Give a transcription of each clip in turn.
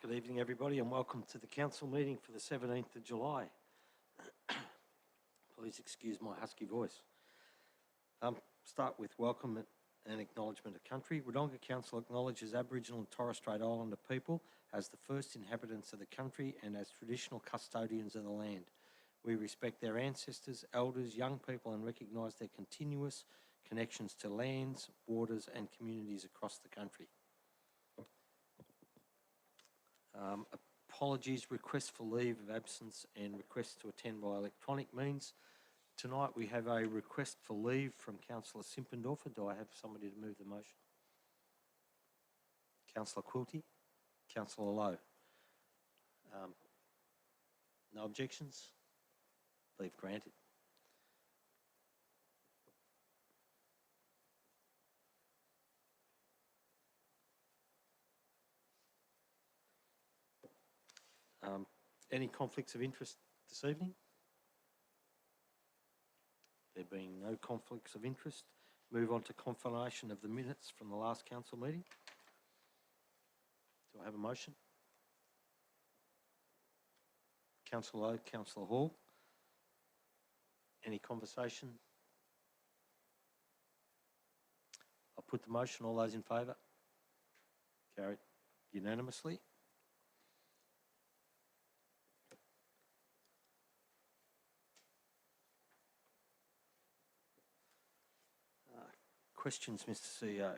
Good evening, everybody, and welcome to the council meeting for the 17th of July. Please excuse my husky voice. Start with welcome and acknowledgement of country. Wodonga Council acknowledges Aboriginal and Torres Strait Islander people as the first inhabitants of the country and as traditional custodians of the land. We respect their ancestors, elders, young people, and recognise their continuous connections to lands, waters, and communities across the country. Apologies, requests for leave of absence and requests to attend by electronic means. Tonight we have a request for leave from Councillor Simpendorfer. Do I have somebody to move the motion? Councillor Quilty? Councillor Lowe? No objections? Leave granted. Any conflicts of interest this evening? There being no conflicts of interest, move on to confirmation of the minutes from the last council meeting. Do I have a motion? Councillor Lowe, Councillor Hall. Any conversation? I'll put the motion. All those in favour? Carried unanimously. Questions, Mr. CEO.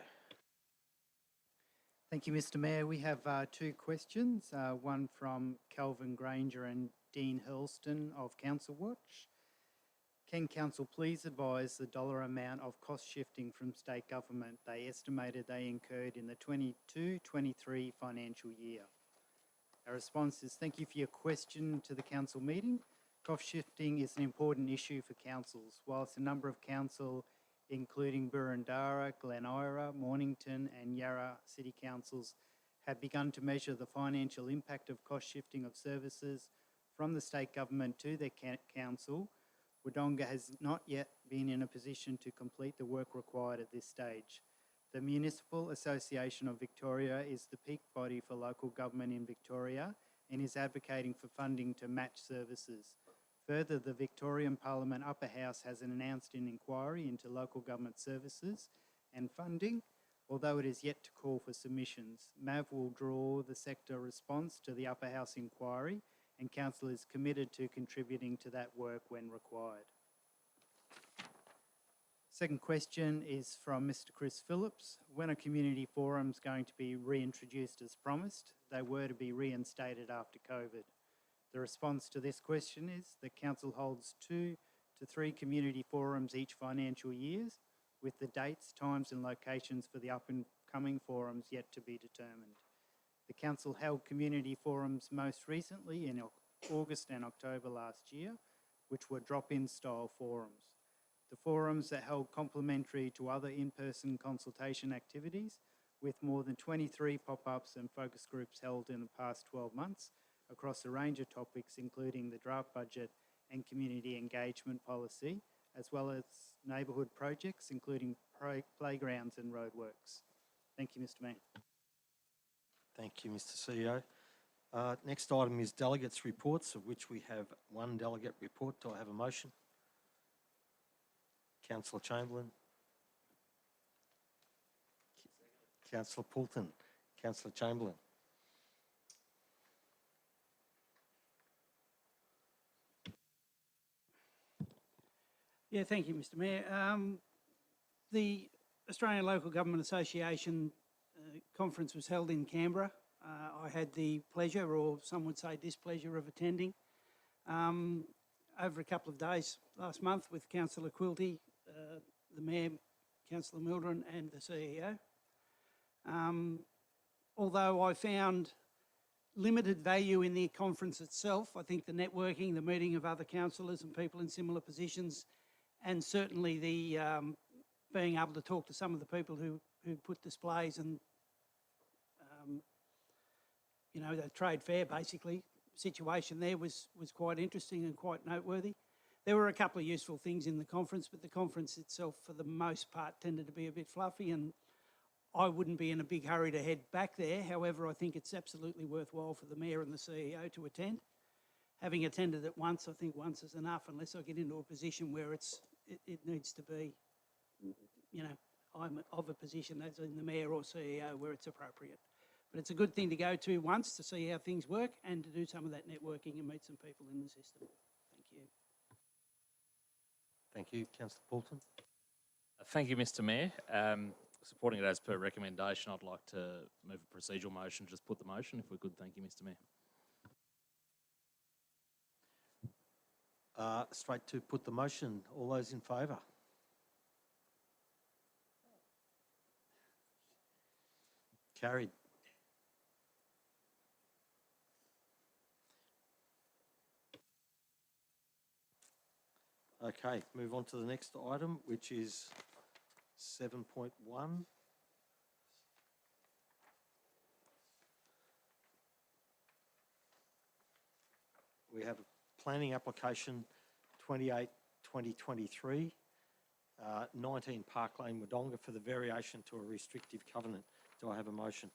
Thank you, Mr. Mayor. We have two questions, one from Calvin Granger and Dean Hurlston of Council Watch. Can Council please advise the dollar amount of cost shifting from state government they estimated they incurred in the 22-23 financial year? Our response is thank you for your question to the council meeting. Cost shifting is an important issue for councils. Whilst a number of council including Burundara, Glen Ira, Mornington and Yarra City Councils have begun to measure the financial impact of cost shifting of services from the state government to their council. Wodonga has not yet been in a position to complete the work required at this stage. The Municipal Association of Victoria is the peak body for local government in Victoria and is advocating for funding to match services. Further, the Victorian Parliament Upper House has announced an inquiry into local government services and funding, although it is yet to call for submissions. MAV will draw the sector response to the Upper House inquiry, and Council is committed to contributing to that work when required. Second question is from Mr. Chris Phillips. When are community forums going to be reintroduced as promised? They were to be reinstated after COVID. The response to this question is that Council holds 2 to 3 community forums each financial year, with the dates, times and locations for the up and coming forums yet to be determined. The Council held community forums most recently in August and October last year, which were drop-in style forums. The forums are held complementary to other in-person consultation activities, with more than 23 pop-ups and focus groups held in the past 12 months, across a range of topics including the draft budget and community engagement policy, as well as neighbourhood projects including playgrounds and roadworks. Thank you, Mr. Mayor. Thank you, Mr. CEO. Next item is delegates' reports, of which we have one delegate report. Do I have a motion? Councillor Chamberlain. Councillor Poulton. Councillor Chamberlain. Yeah, thank you, Mr. Mayor. The Australian Local Government Association conference was held in Canberra. I had the pleasure, or some would say displeasure, of attending over a couple of days last month with Councillor Quilty, the Mayor, Councillor Mildren and the CEO. Although I found limited value in the conference itself, I think the networking, the meeting of other councillors and people in similar positions, and certainly the being able to talk to some of the people who put displays and, you know, the trade fair basically situation there was quite interesting and quite noteworthy. There were a couple of useful things in the conference, but the conference itself for the most part tended to be a bit fluffy, and I wouldn't be in a big hurry to head back there. However, I think it's absolutely worthwhile for the Mayor and the CEO to attend. Having attended it once, I think once is enough, unless I get into a position where it needs to be, you know, I'm of a position as in the Mayor or CEO where it's appropriate. But it's a good thing to go to once to see how things work and to do some of that networking and meet some people in the system. Thank you. Thank you. Councillor Poulton. Thank you, Mr Mayor. Supporting it as per recommendation, I'd like to move a procedural motion, just put the motion if we could. Thank you, Mr Mayor. Straight to put the motion. All those in favour? Carried. Okay, move on to the next item, which is 7.1. We have a planning application 28/2023, 19 Park Lane, Wodonga, for the variation to a restrictive covenant. Do I have a motion?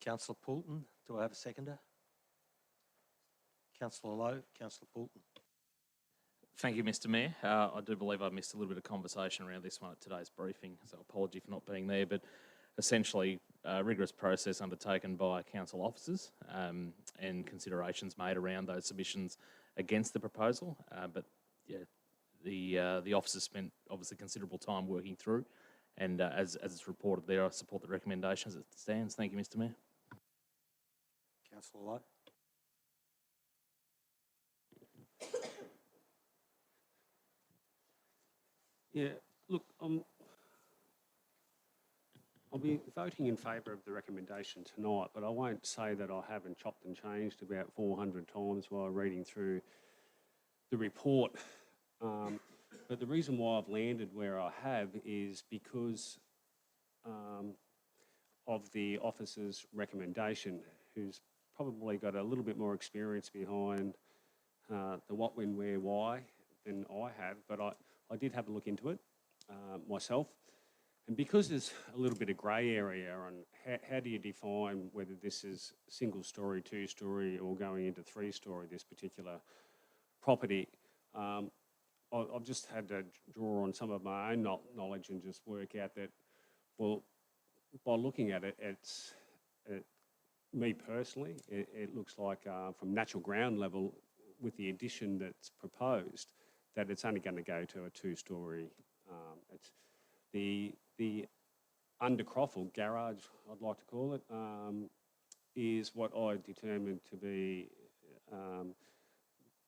Councillor Poulton, do I have a seconder? Councillor Lowe, Councillor Poulton. Thank you, Mr Mayor. I do believe I missed a little bit of conversation around this one at today's briefing, so apology for not being there, but essentially a rigorous process undertaken by council officers and considerations made around those submissions against the proposal. But yeah, the officers spent obviously considerable time working through, and as it's reported there, I support the recommendation as it stands. Thank you, Mr Mayor. Councillor Lowe. Yeah, look, I'll be voting in favour of the recommendation tonight, but I won't say that I haven't chopped and changed about 400 times while reading through the report. But the reason why I've landed where I have is because of the officer's recommendation, who's probably got a little bit more experience behind the what, when, where, why than I have, but I did have a look into it myself. And because there's a little bit of grey area on how do you define whether this is single storey, two storey, or going into three storey, this particular property, I've just had to draw on some of my own knowledge and just work out that, well, by looking at it, me personally, it looks like from natural ground level, with the addition that's proposed, that it's only going to go to a two-storey. It's the undercroft garage, I'd like to call it, is what I determined to be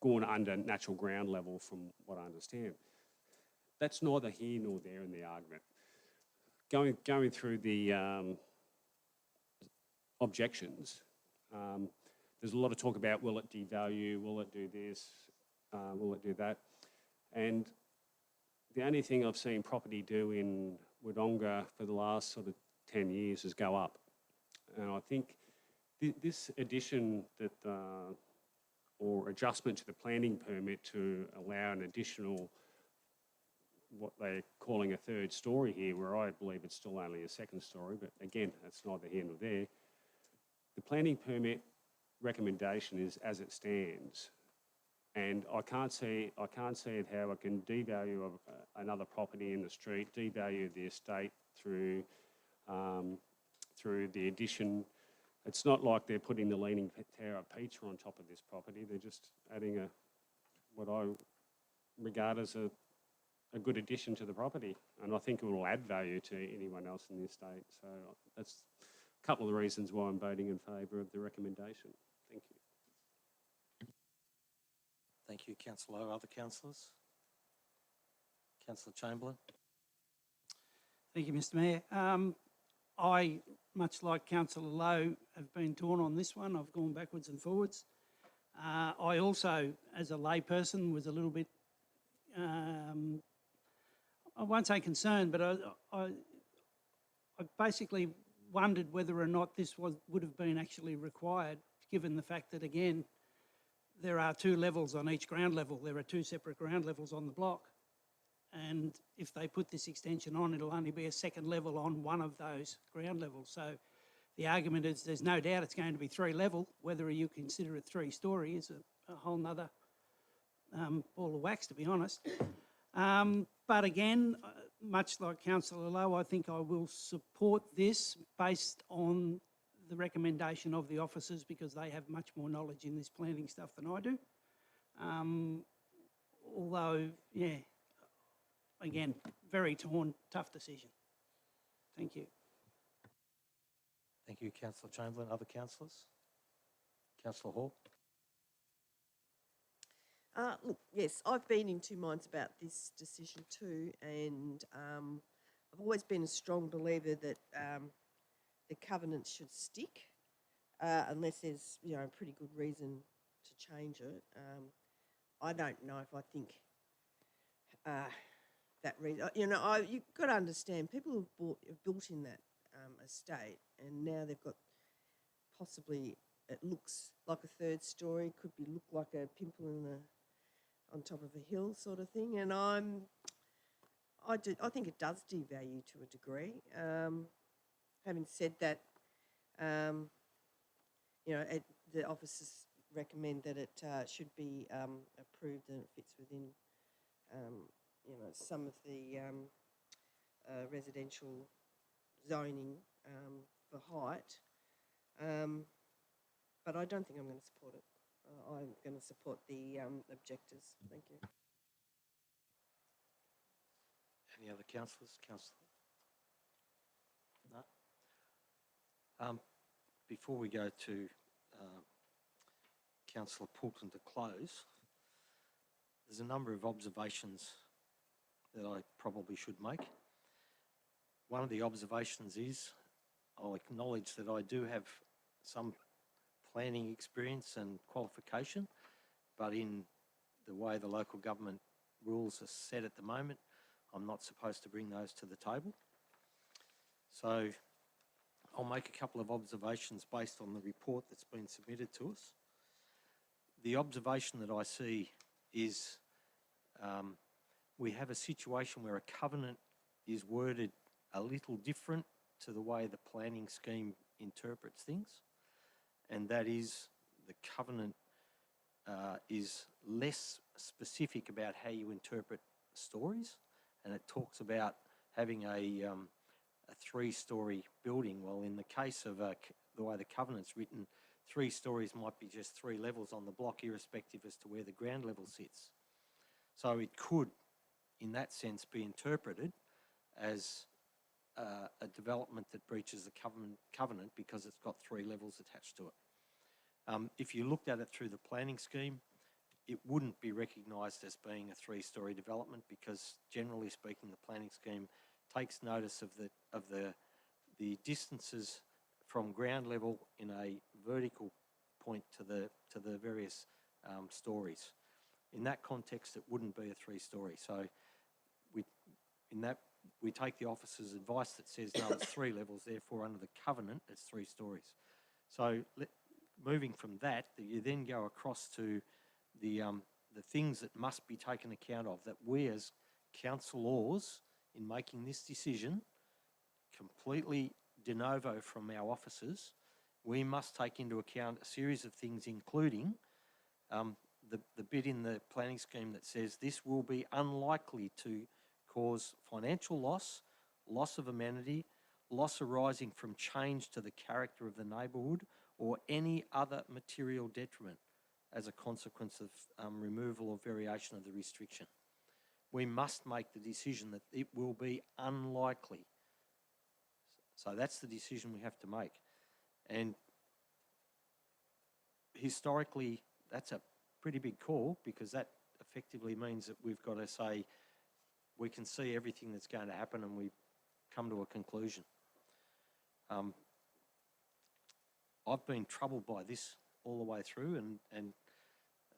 going under natural ground level from what I understand. That's neither here nor there in the argument. Going through the objections, there's a lot of talk about will it devalue, will it do this, will it do that, and the only thing I've seen property do in Wodonga for the last sort of 10 years is go up. And I think this addition that, or adjustment to the planning permit to allow an additional, what they're calling a third storey here, where I believe it's still only a second storey, but again, that's neither here nor there. The planning permit recommendation is as it stands. And I can't see it how it can devalue another property in the street, devalue the estate through the addition. It's not like they're putting the Leaning Tower Pizza on top of this property. They're just adding what I regard as a good addition to the property, and I think it will add value to anyone else in the estate. So that's a couple of the reasons why I'm voting in favour of the recommendation. Thank you. Thank you, Councillor Lowe. Other councillors? Councillor Chamberlain. Thank you, Mr Mayor. I, much like Councillor Lowe, have been torn on this one. I've gone backwards and forwards. I also, as a layperson, was a little bit, I won't say concerned, but I basically wondered whether or not this would have been actually required, given the fact that, again, there are 2 levels on each ground level. There are 2 separate ground levels on the block. And if they put this extension on, it'll only be a second level on one of those ground levels. So the argument is there's no doubt it's going to be 3 level. Whether you consider it 3-storey is a whole nother ball of wax, to be honest. But again, much like Councillor Lowe, I think I will support this based on the recommendation of the officers because they have much more knowledge in this planning stuff than I do. Although, yeah, again, very torn, tough decision. Thank you. Thank you, Councillor Chamberlain. Other councillors? Councillor Hall? Look, yes, I've been in 2 minds about this decision too, and I've always been a strong believer that the covenant should stick unless there's, you know, a pretty good reason to change it. I don't know if I think that reason. You know, you've got to understand people have built in that estate, and now they've got possibly, it looks like a 3rd story, could be look like a pimple on top of a hill sort of thing, and I think it does devalue to a degree. Having said that, you know, the officers recommend that it should be approved and it fits within, you know, some of the residential zoning for height. But I don't think I'm going to support it. I'm going to support the objectors. Thank you. Any other councillors? Councillor? No? Before we go to Councillor Poulton to close, there's a number of observations that I probably should make. One of the observations is I'll acknowledge that I do have some planning experience and qualification, but in the way the local government rules are set at the moment, I'm not supposed to bring those to the table. So I'll make a couple of observations based on the report that's been submitted to us. The observation that I see is we have a situation where a covenant is worded a little different to the way the planning scheme interprets things, and that is the covenant is less specific about how you interpret stories, and it talks about having a 3-storey building. Well, in the case of the way the covenant's written, 3 stories might be just 3 levels on the block, irrespective as to where the ground level sits. So it could, in that sense, be interpreted as a development that breaches the covenant because it's got 3 levels attached to it. If you looked at it through the planning scheme, it wouldn't be recognised as being a 3-storey development because, generally speaking, the planning scheme takes notice of the distances from ground level in a vertical point to the various stories. In that context, it wouldn't be a 3-storey. So we take the officer's advice that says, no, it's 3 levels, therefore under the covenant, it's 3 stories. So moving from that, you then go across to the things that must be taken account of, that we as councillors, in making this decision, completely de novo from our officers, we must take into account a series of things, including the bit in the planning scheme that says this will be unlikely to cause financial loss, loss of amenity, loss arising from change to the character of the neighbourhood, or any other material detriment as a consequence of removal or variation of the restriction. We must make the decision that it will be unlikely. So that's the decision we have to make. And historically, that's a pretty big call because that effectively means that we've got to say we can see everything that's going to happen and we come to a conclusion. I've been troubled by this all the way through, and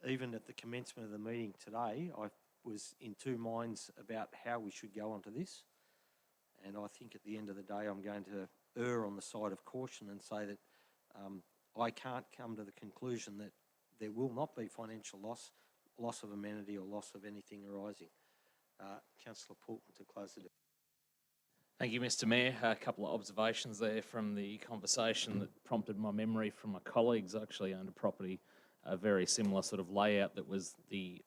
even at the commencement of the meeting today, I was in 2 minds about how we should go onto this. And I think at the end of the day, I'm going to err on the side of caution and say that I can't come to the conclusion that there will not be financial loss, loss of amenity or loss of anything arising. Councillor Poulton to close the debate. Thank you, Mr. Mayor. A couple of observations there from the conversation that prompted my memory from my colleagues. I actually owned a property, a very similar sort of layout that was the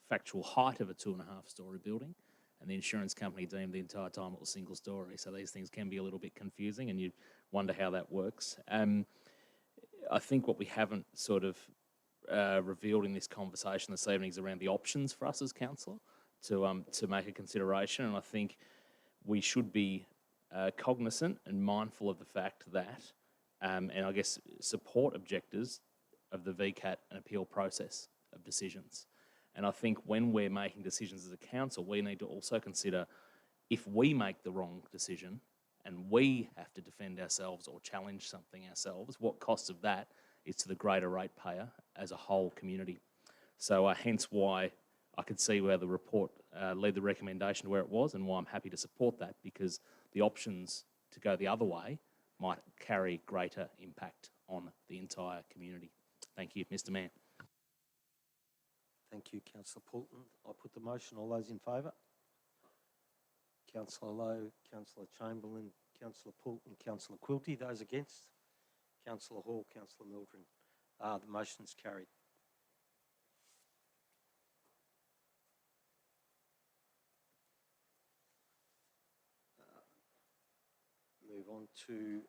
factual height of a 2.5-storey building, and the insurance company deemed the entire time it was single story. So these things can be a little bit confusing, and you wonder how that works. I think what we haven't sort of revealed in this conversation this evening is around the options for us as councillor to make a consideration, and I think we should be cognizant and mindful of the fact that, and I guess support objectives of the VCAT and appeal process of decisions. And I think when we're making decisions as a council, we need to also consider if we make the wrong decision and we have to defend ourselves or challenge something ourselves, what cost of that is to the greater ratepayer as a whole community. So hence why I could see where the report led the recommendation to where it was, and why I'm happy to support that, because the options to go the other way might carry greater impact on the entire community. Thank you, Mr. Mayor. Thank you, Councillor Poulton. I'll put the motion. All those in favour? Councillor Lowe, Councillor Chamberlain, Councillor Poulton, Councillor Quilty. Those against? Councillor Hall, Councillor Mildren. The motion's carried. Move on to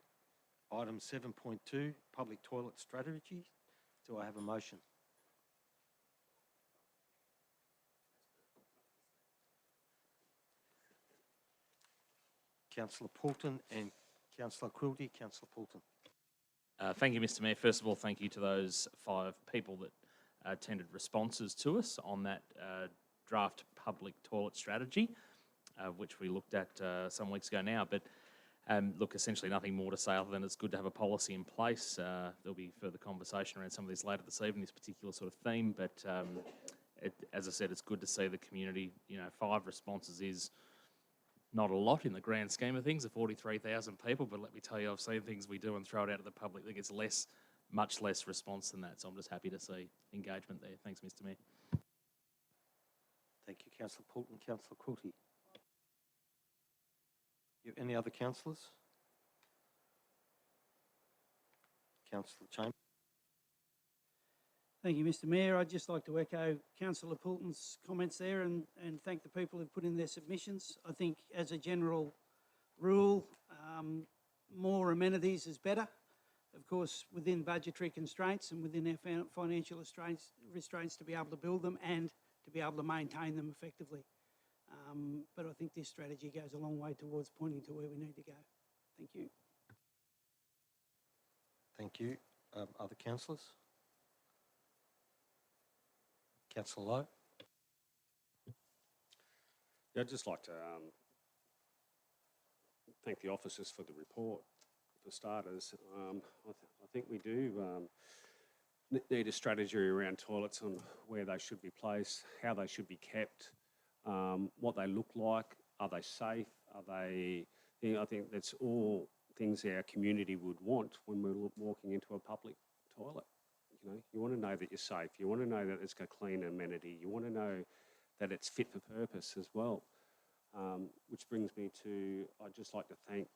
item 7.2, public toilet strategy. Do I have a motion? Councillor Poulton and Councillor Quilty. Councillor Poulton. Thank you, Mr. Mayor. First of all, thank you to those 5 people that tendered responses to us on that draft public toilet strategy, which we looked at some weeks ago now. But look, essentially nothing more to say other than it's good to have a policy in place. There'll be further conversation around some of this later this evening, this particular sort of theme. But as I said, it's good to see the community. 5 responses is not a lot in the grand scheme of things, of 43,000 people, but let me tell you, I've seen things we do and throw it out to the public that gets much less response than that. So I'm just happy to see engagement there. Thanks, Mr. Mayor. Thank you, Councillor Poulton. Councillor Quilty. Any other councillors? Councillor Chambers. Thank you, Mr. Mayor. I'd just like to echo Councillor Poulton's comments there and thank the people who've put in their submissions. I think as a general rule, more amenities is better. Of course, within budgetary constraints and within our financial restraints to be able to build them and to be able to maintain them effectively. But I think this strategy goes a long way towards pointing to where we need to go. Thank you. Thank you. Other councillors? Councillor Lowe. Yeah, I'd just like to thank the officers for the report, for starters. I think we do need a strategy around toilets on where they should be placed, how they should be kept, what they look like, are they safe, are they... I think that's all things our community would want when we're walking into a public toilet. You want to know that you're safe. You want to know that it's got clean amenity. You want to know that it's fit for purpose as well. Which brings me to, I'd just like to thank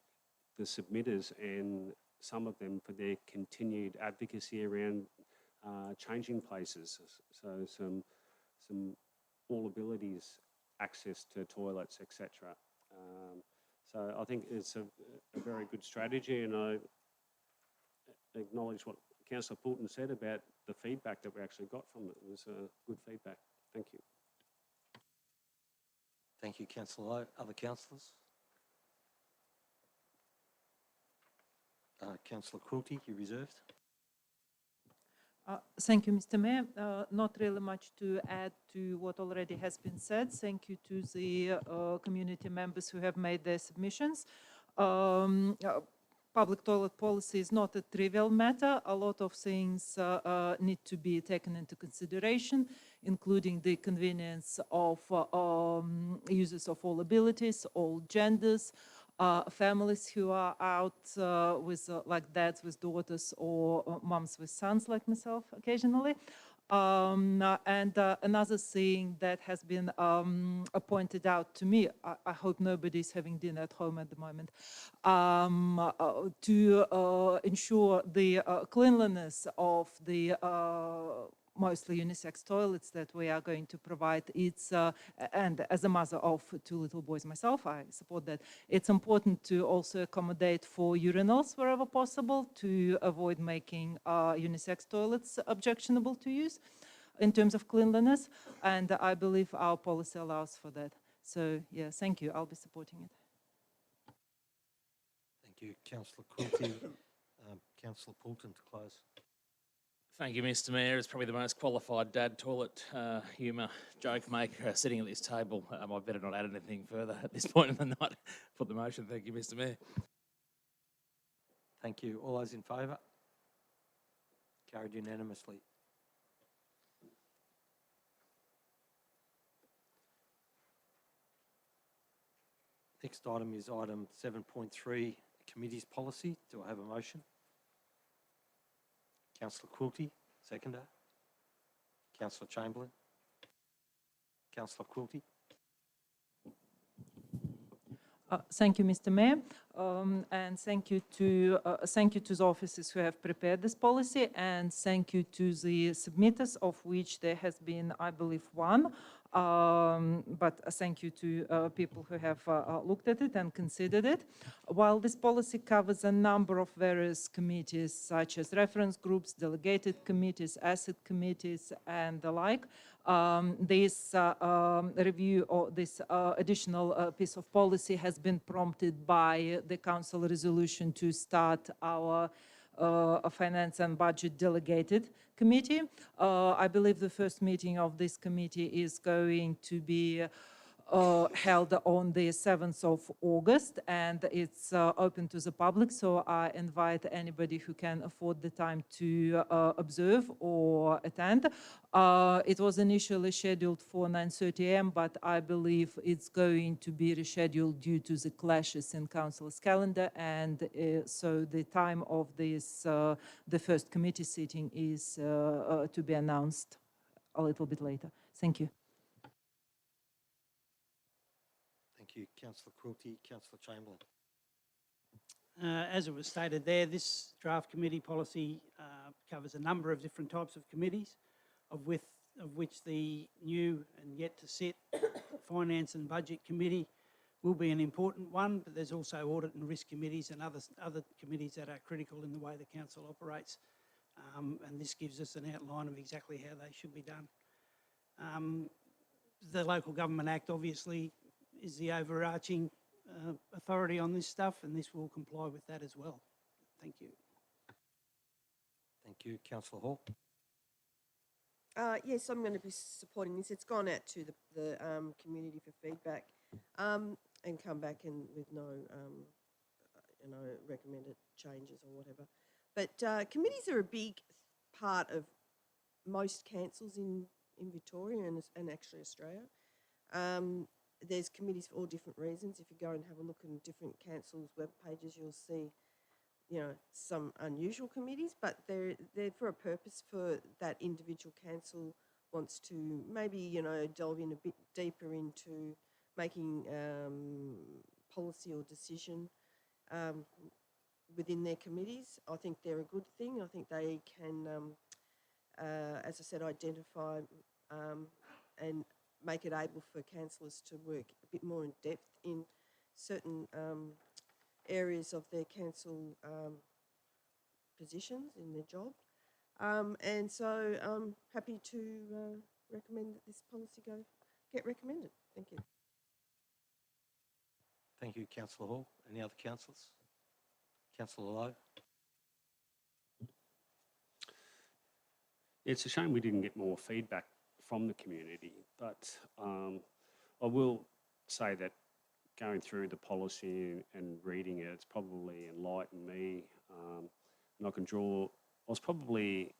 the submitters and some of them for their continued advocacy around changing places. So some all abilities, access to toilets, etc. So I think it's a very good strategy, and I acknowledge what Councillor Poulton said about the feedback that we actually got from it. It was good feedback. Thank you. Thank you, Councillor Lowe. Other councillors? Councillor Quilty, you reserved. Thank you, Mr. Mayor. Not really much to add to what already has been said. Thank you to the community members who have made their submissions. Public toilet policy is not a trivial matter. A lot of things need to be taken into consideration, including the convenience of users of all abilities, all genders, families who are out with like dads with daughters or moms with sons like myself occasionally. Another thing that has been pointed out to me, I hope nobody's having dinner at home at the moment, to ensure the cleanliness of the mostly unisex toilets that we are going to provide. And as a mother of 2 little boys myself, I support that. It's important to also accommodate for urinals wherever possible to avoid making unisex toilets objectionable to use in terms of cleanliness. And I believe our policy allows for that. So yeah, thank you. I'll be supporting it. Thank you, Councillor Quilty. Councillor Poulton to close. Thank you, Mr. Mayor. It's probably the most qualified dad toilet humour joke maker sitting at this table. I better not add anything further at this point in the night. Put the motion. Thank you, Mr. Mayor. Thank you. All those in favour? Carried unanimously. Next item is item 7.3, Committees Policy. Do I have a motion? Councillor Quilty, seconder. Councillor Chamberlain. Councillor Quilty. Thank you, Mr. Mayor, and thank you to the officers who have prepared this policy, and thank you to the submitters, of which there has been, I believe, one. But thank you to people who have looked at it and considered it. While this policy covers a number of various committees, such as reference groups, delegated committees, asset committees, and the like, this review or this additional piece of policy has been prompted by the Council resolution to start our Finance and Budget Delegated Committee. I believe the first meeting of this committee is going to be held on the 7th of August, and it's open to the public, so I invite anybody who can afford the time to observe or attend. It was initially scheduled for 9:30 a.m., but I believe it's going to be rescheduled due to the clashes in Council's calendar, and so the time of this, the first committee sitting is to be announced a little bit later. Thank you. Thank you, Councillor Quilty. Councillor Chamberlain. As it was stated there, this draft committee policy covers a number of different types of committees, of which the new and yet to sit Finance and Budget Committee will be an important one, but there's also Audit and Risk Committees and other committees that are critical in the way the Council operates. And this gives us an outline of exactly how they should be done. The Local Government Act obviously is the overarching authority on this stuff, and this will comply with that as well. Thank you. Thank you, Councillor Hall. Yes, I'm going to be supporting this. It's gone out to the community for feedback and come back with no, recommended changes or whatever. But committees are a big part of most councils in Victoria and actually Australia. There's committees for all different reasons. If you go and have a look in different councils' web pages, you'll see, some unusual committees, but they're for a purpose. For that individual council wants to maybe, delve in a bit deeper into making policy or decision within their committees. I think they're a good thing. I think they can, as I said, identify and make it able for councillors to work a bit more in depth in certain areas of their council positions in their job. And so I'm happy to recommend that this policy get recommended. Thank you. Thank you, Councillor Hall. Any other councillors? Councillor Lowe. It's a shame we didn't get more feedback from the community, but I will say that going through the policy and reading it, it's probably enlightened me, and I was probably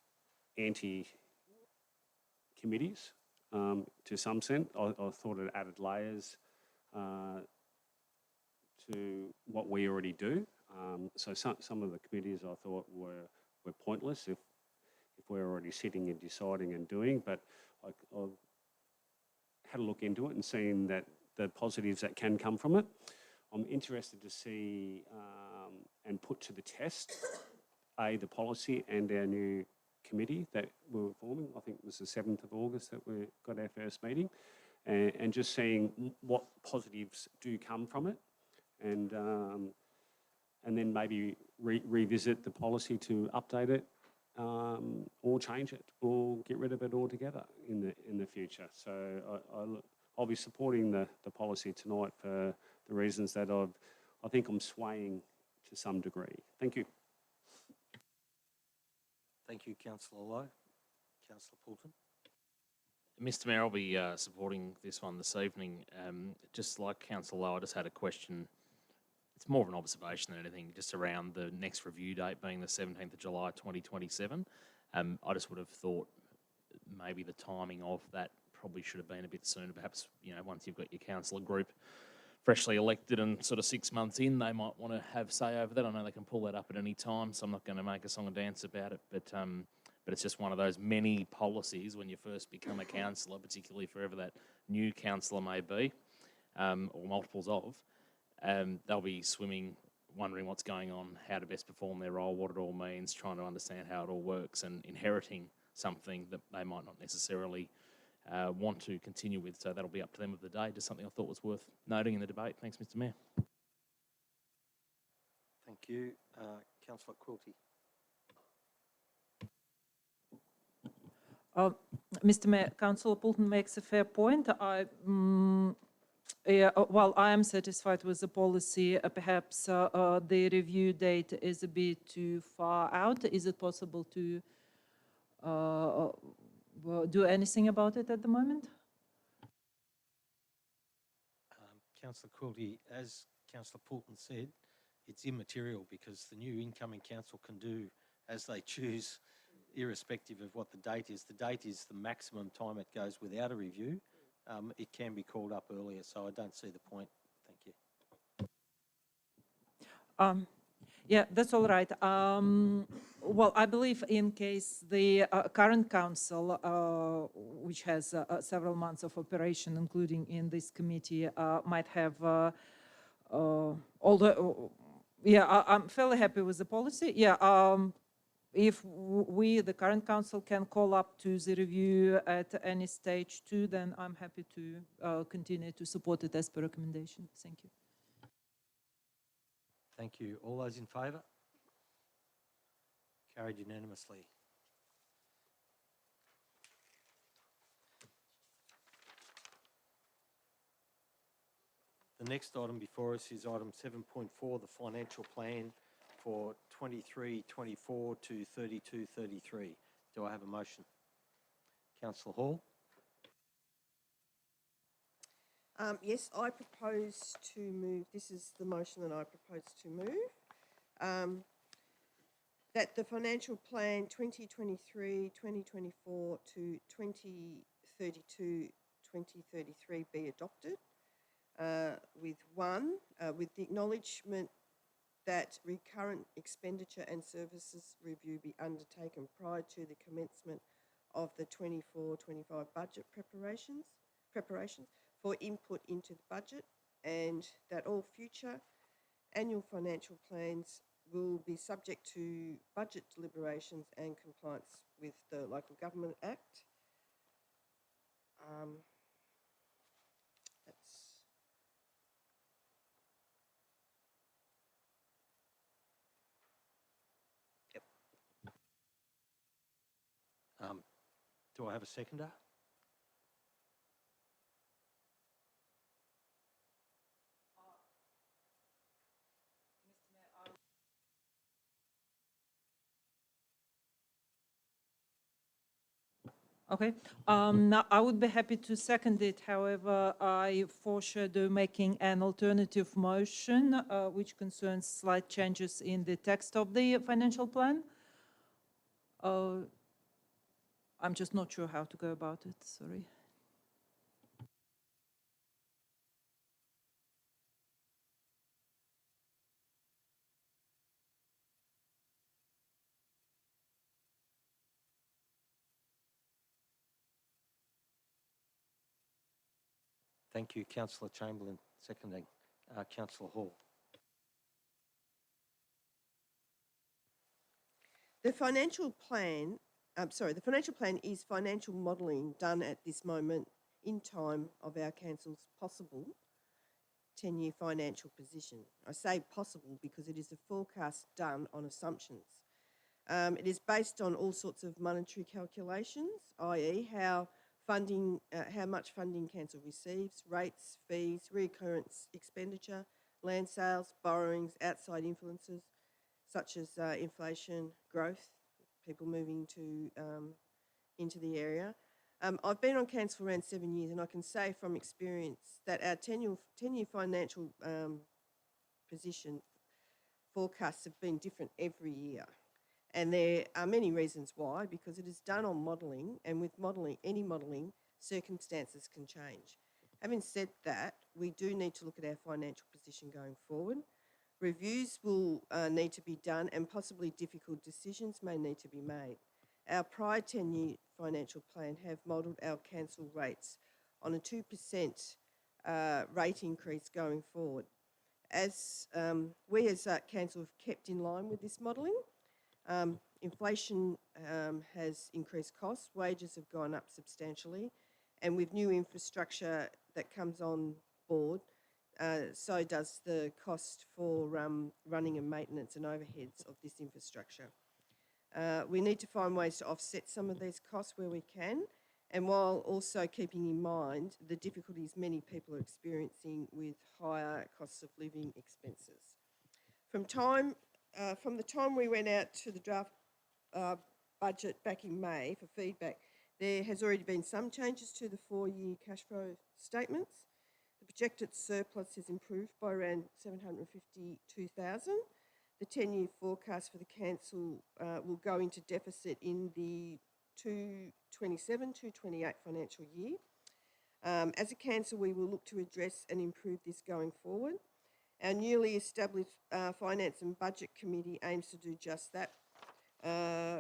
anti-committees to some extent. I thought it added layers to what we already do. So some of the committees I thought were pointless. If we're already sitting and deciding and doing, but I've had a look into it and seen that the positives that can come from it. I'm interested to see and put to the test, the policy and our new committee that we're forming. I think it was the 7th of August that we got our first meeting, and just seeing what positives do come from it, and then maybe revisit the policy to update it, or change it, or get rid of it altogether in the future. So I'll be supporting the policy tonight for the reasons that I think I'm swaying to some degree. Thank you. Thank you, Councillor Lowe. Councillor Poulton. Mr Mayor, I'll be supporting this one this evening. Just like Councillor Lowe, I just had a question. It's more of an observation than anything, just around the next review date being the 17th of July 2027. I just would have thought maybe the timing of that probably should have been a bit sooner. Perhaps, you know, once you've got your councillor group freshly elected and sort of 6 months in, they might want to have say over that. I know they can pull that up at any time, so I'm not going to make a song and dance about it, but it's just one of those many policies when you first become a councillor, particularly for whoever that new councillor may be, or multiples of, they'll be swimming, wondering what's going on, how to best perform their role, what it all means, trying to understand how it all works, and inheriting something that they might not necessarily want to continue with. So that'll be up to them of the day. Just something I thought was worth noting in the debate. Thanks, Mr Mayor. Thank you. Councillor Quilty. Mr. Mayor, Councillor Poulton makes a fair point. Yeah, while I am satisfied with the policy, perhaps the review date is a bit too far out. Is it possible to do anything about it at the moment? Councillor Quilty, as Councillor Poulton said, it's immaterial because the new incoming council can do as they choose, irrespective of what the date is. The date is the maximum time it goes without a review. It can be called up earlier, so I don't see the point. Thank you. Yeah, that's all right. Well, I believe in case the current council, which has several months of operation, including in this committee, might have all the, yeah, I'm fairly happy with the policy. Yeah, if we, the current council, can call up to the review at any stage too, then I'm happy to continue to support it as per recommendation. Thank you. Thank you. All those in favour? Carried unanimously. The next item before us is item 7.4, the financial plan for 23-24 to 32-33. Do I have a motion? Councillor Hall. Yes, I propose to move, this is the motion that I propose to move, that the financial plan 2023-2024 to 2032-2033 be adopted, with the acknowledgement that recurrent expenditure and services review be undertaken prior to the commencement of the 24-25 budget preparations for input into the budget, and that all future annual financial plans will be subject to budget deliberations and compliance with the Local Government Act. Do I have a seconder? Okay, now I would be happy to second it. However, I foreshadow making an alternative motion, which concerns slight changes in the text of the financial plan. I'm just not sure how to go about it, sorry. Thank you, Councillor Chamberlain, seconding. Councillor Hall. The financial plan is financial modelling done at this moment in time of our council's possible 10-year financial position. I say possible because it is a forecast done on assumptions. It is based on all sorts of monetary calculations, i.e. how much funding council receives, rates, fees, recurrence expenditure, land sales, borrowings, outside influences, such as inflation, growth, people moving into the area. I've been on council for around 7 years, and I can say from experience that our 10-year financial position forecasts have been different every year. And there are many reasons why, because it is done on modelling, and with modelling, any modelling, circumstances can change. Having said that, we do need to look at our financial position going forward. Reviews will need to be done, and possibly difficult decisions may need to be made. Our prior 10-year financial plan have modelled our council rates on a 2% rate increase going forward. As we as council have kept in line with this modelling, inflation has increased costs, wages have gone up substantially, and with new infrastructure that comes on board, so does the cost for running and maintenance and overheads of this infrastructure. We need to find ways to offset some of these costs where we can, and while also keeping in mind the difficulties many people are experiencing with higher costs of living expenses. From the time we went out to the draft budget back in May for feedback, there has already been some changes to the 4-year cash flow statements. The projected surplus has improved by around $752,000. The 10-year forecast for the council will go into deficit in the 2027-2028 financial year. As a council, we will look to address and improve this going forward. Our newly established Finance and Budget Committee aims to do just that,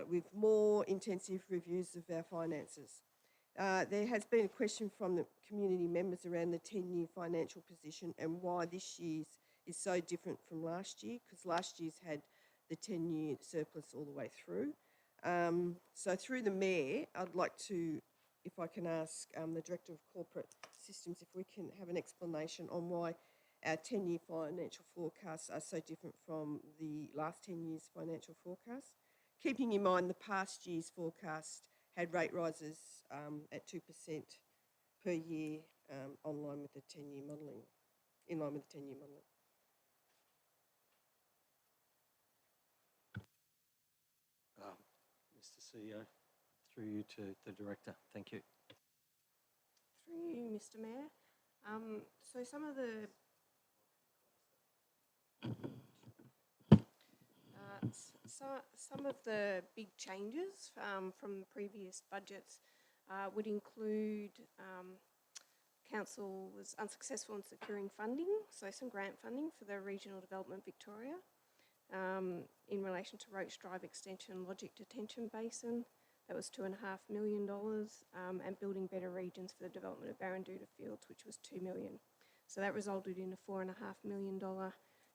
with more intensive reviews of our finances. There has been a question from the community members around the 10-year financial position and why this year's is so different from last year, because last year's had the 10-year surplus all the way through. So through the Mayor, I'd like to, if I can ask the Director of Corporate Systems, if we can have an explanation on why our 10-year financial forecasts are so different from the last 10 years' financial forecasts, keeping in mind the past year's forecast had rate rises at 2% per year in line with the 10-year modelling. Mr. CEO, through you to the Director. Thank you. Through you, Mr. Mayor. So some of the some of the big changes from the previous budgets would include council was unsuccessful in securing funding, so some grant funding for the Regional Development Victoria in relation to Roach Drive Extension Logic Detention Basin. That was $2.5 million, and building better regions for the development of Barranduda Fields, which was $2 million. So that resulted in a $4.5 million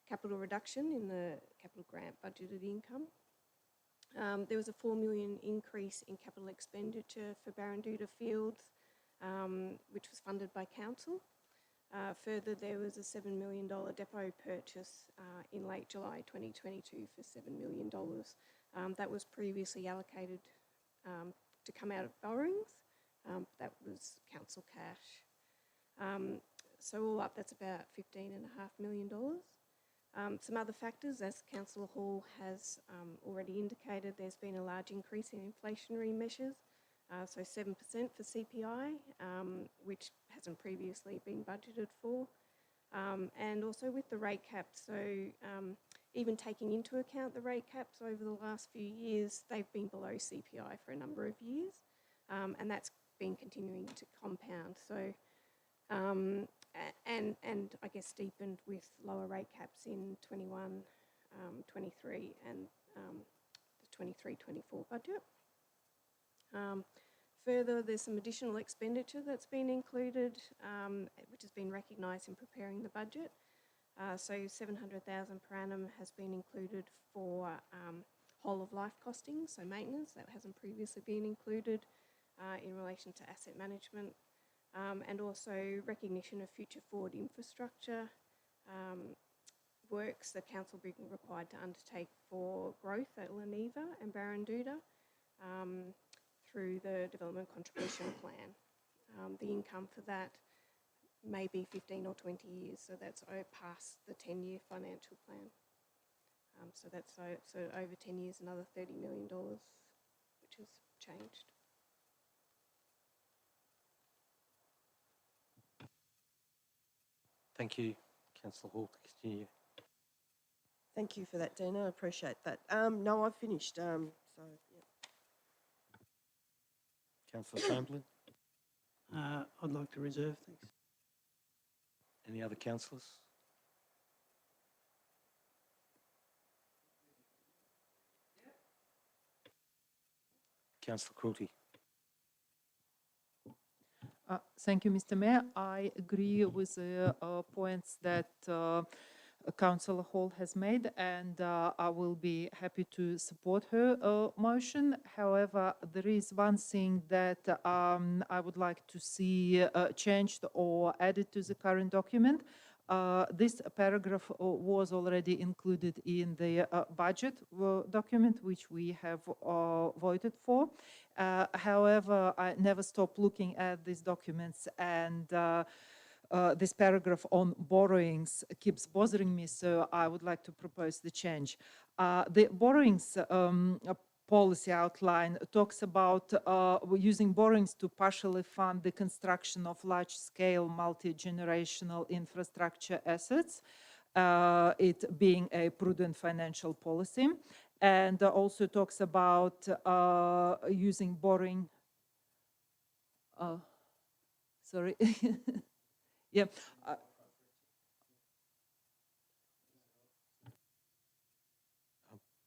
capital reduction in the capital grant budgeted income. There was a $4 million increase in capital expenditure for Barranduda Fields, which was funded by council. Further, there was a $7 million depot purchase in late July 2022 for $7 million. That was previously allocated to come out of borrowings. That was council cash. So all up, that's about $15.5 million. Some other factors, as Councillor Hall has already indicated, there's been a large increase in inflationary measures, so 7% for CPI, which hasn't previously been budgeted for, and also with the rate caps. So even taking into account the rate caps over the last few years, they've been below CPI for a number of years, and that's been continuing to compound. So and I guess deepened with lower rate caps in 21, 23 and the 23-24 budget. Further, there's some additional expenditure that's been included, which has been recognised in preparing the budget. So 700,000 per annum has been included for whole of life costing, so maintenance, that hasn't previously been included in relation to asset management, and also recognition of future forward infrastructure works the council will be required to undertake for growth at Leneva and Barranduda through the development contribution plan. The income for that may be 15 or 20 years, so that's past the 10-year financial plan. So that's so over 10 years, another $30 million, which has changed. Thank you, Councillor Hall. To continue. Thank you for that, Dina. I appreciate that. No, I've finished. So, yeah. Councillor Chamberlain. I'd like to reserve, thanks. Any other councillors? Councillor Quilty. Thank you, Mr. Mayor. I agree with the points that Councillor Hall has made, and I will be happy to support her motion. However, there is one thing that I would like to see changed or added to the current document. This paragraph was already included in the budget document, which we have voted for. However, I never stop looking at these documents, and this paragraph on borrowings keeps bothering me, so I would like to propose the change. The borrowings policy outline talks about using borrowings to partially fund the construction of large-scale multi-generational infrastructure assets, it being a prudent financial policy, and also talks about using borrowing. Sorry. Yeah.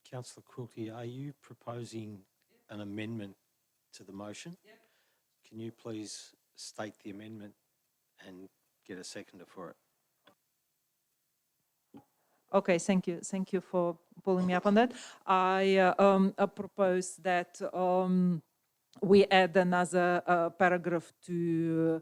Councillor Quilty, are you proposing an amendment to the motion? Yep. Can you please state the amendment and get a seconder for it? Okay, thank you. Thank you for pulling me up on that. I propose that we add another paragraph to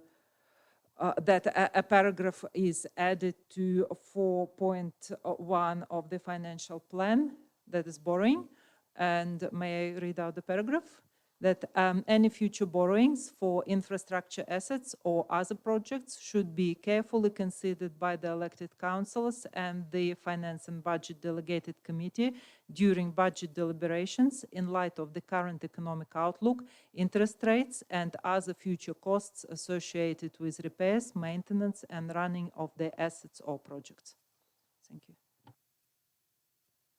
that a paragraph is added to 4.1 of the financial plan, that is borrowing. And may I read out the paragraph? That any future borrowings for infrastructure assets or other projects should be carefully considered by the elected councillors and the Finance and Budget Delegated Committee during budget deliberations in light of the current economic outlook, interest rates, and other future costs associated with repairs, maintenance, and running of the assets or projects. Thank you.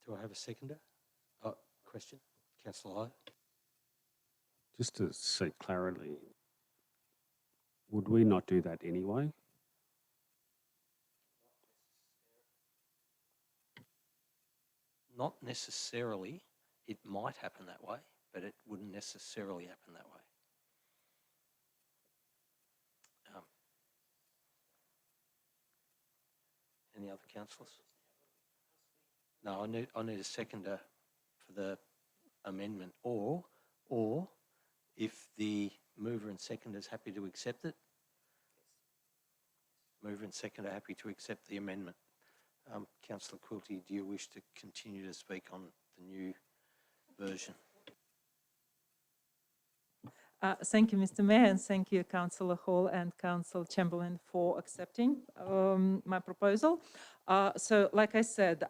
Do I have a seconder? Question? Councillor Lowe. Just to seek clarity, would we not do that anyway? Not necessarily. It might happen that way, but it wouldn't necessarily happen that way. Any other councillors? No, I need a seconder for the amendment, or if the mover and seconder is happy to accept it. Mover and seconder happy to accept the amendment. Councillor Quilty, do you wish to continue to speak on the new version? Thank you, Mr. Mayor, and thank you, Councillor Hall and Councillor Chamberlain, for accepting my proposal. So, like I said,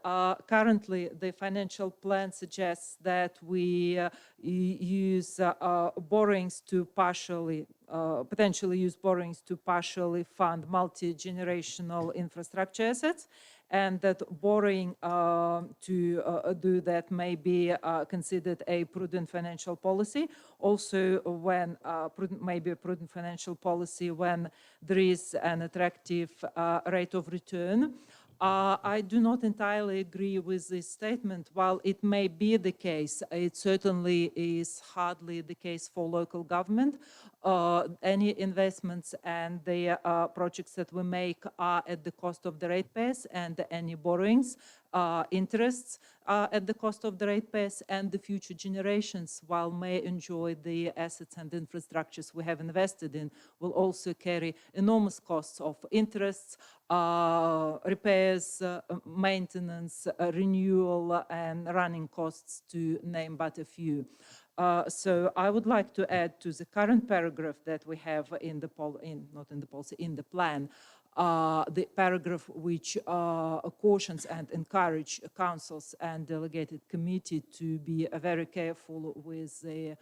currently the financial plan suggests that we use borrowings to partially, potentially use borrowings to partially fund multi-generational infrastructure assets, and that borrowing to do that may be considered a prudent financial policy. Also, when may be a prudent financial policy when there is an attractive rate of return I do not entirely agree with this statement. While it may be the case, it certainly is hardly the case for local government. Any investments and the projects that we make are at the cost of the ratepayers, and any borrowings, interests are at the cost of the ratepayers, and the future generations, while may enjoy the assets and infrastructures we have invested in, will also carry enormous costs of interests, repairs, maintenance, renewal, and running costs, to name but a few. So I would like to add to the current paragraph that we have in the in the plan, the paragraph which cautions and encourage councils and delegated committee to be very careful with the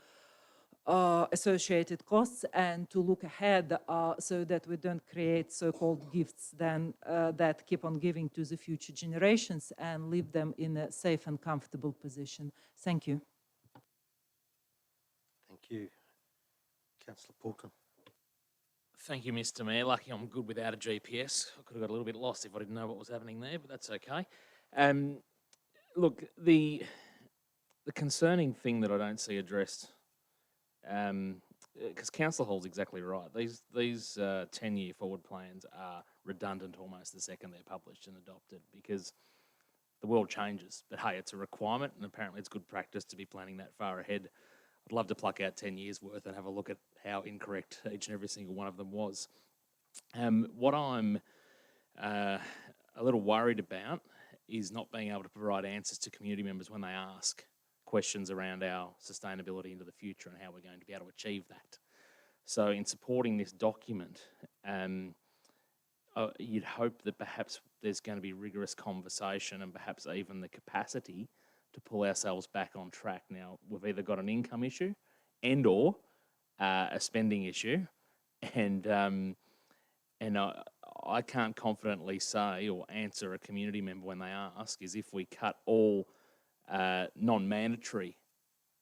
associated costs and to look ahead so that we don't create so-called gifts then that keep on giving to the future generations and leave them in a safe and comfortable position. Thank you. Thank you. Councillor Poulton. Thank you, Mr. Mayor. Lucky I'm good without a GPS. I could have got a little bit lost if I didn't know what was happening there, but that's okay. Look, the concerning thing that I don't see addressed, because Councillor Hall's exactly right. These 10-year forward plans are redundant almost the second they're published and adopted, because the world changes. But hey, it's a requirement, and apparently it's good practice to be planning that far ahead. I'd love to pluck out 10 years worth and have a look at how incorrect each and every single one of them was. What I'm a little worried about is not being able to provide answers to community members when they ask questions around our sustainability into the future and how we're going to be able to achieve that. So in supporting this document, you'd hope that perhaps there's going to be rigorous conversation and perhaps even the capacity to pull ourselves back on track. Now, we've either got an income issue and or a spending issue, and I can't confidently say or answer a community member when they ask is if we cut all non-mandatory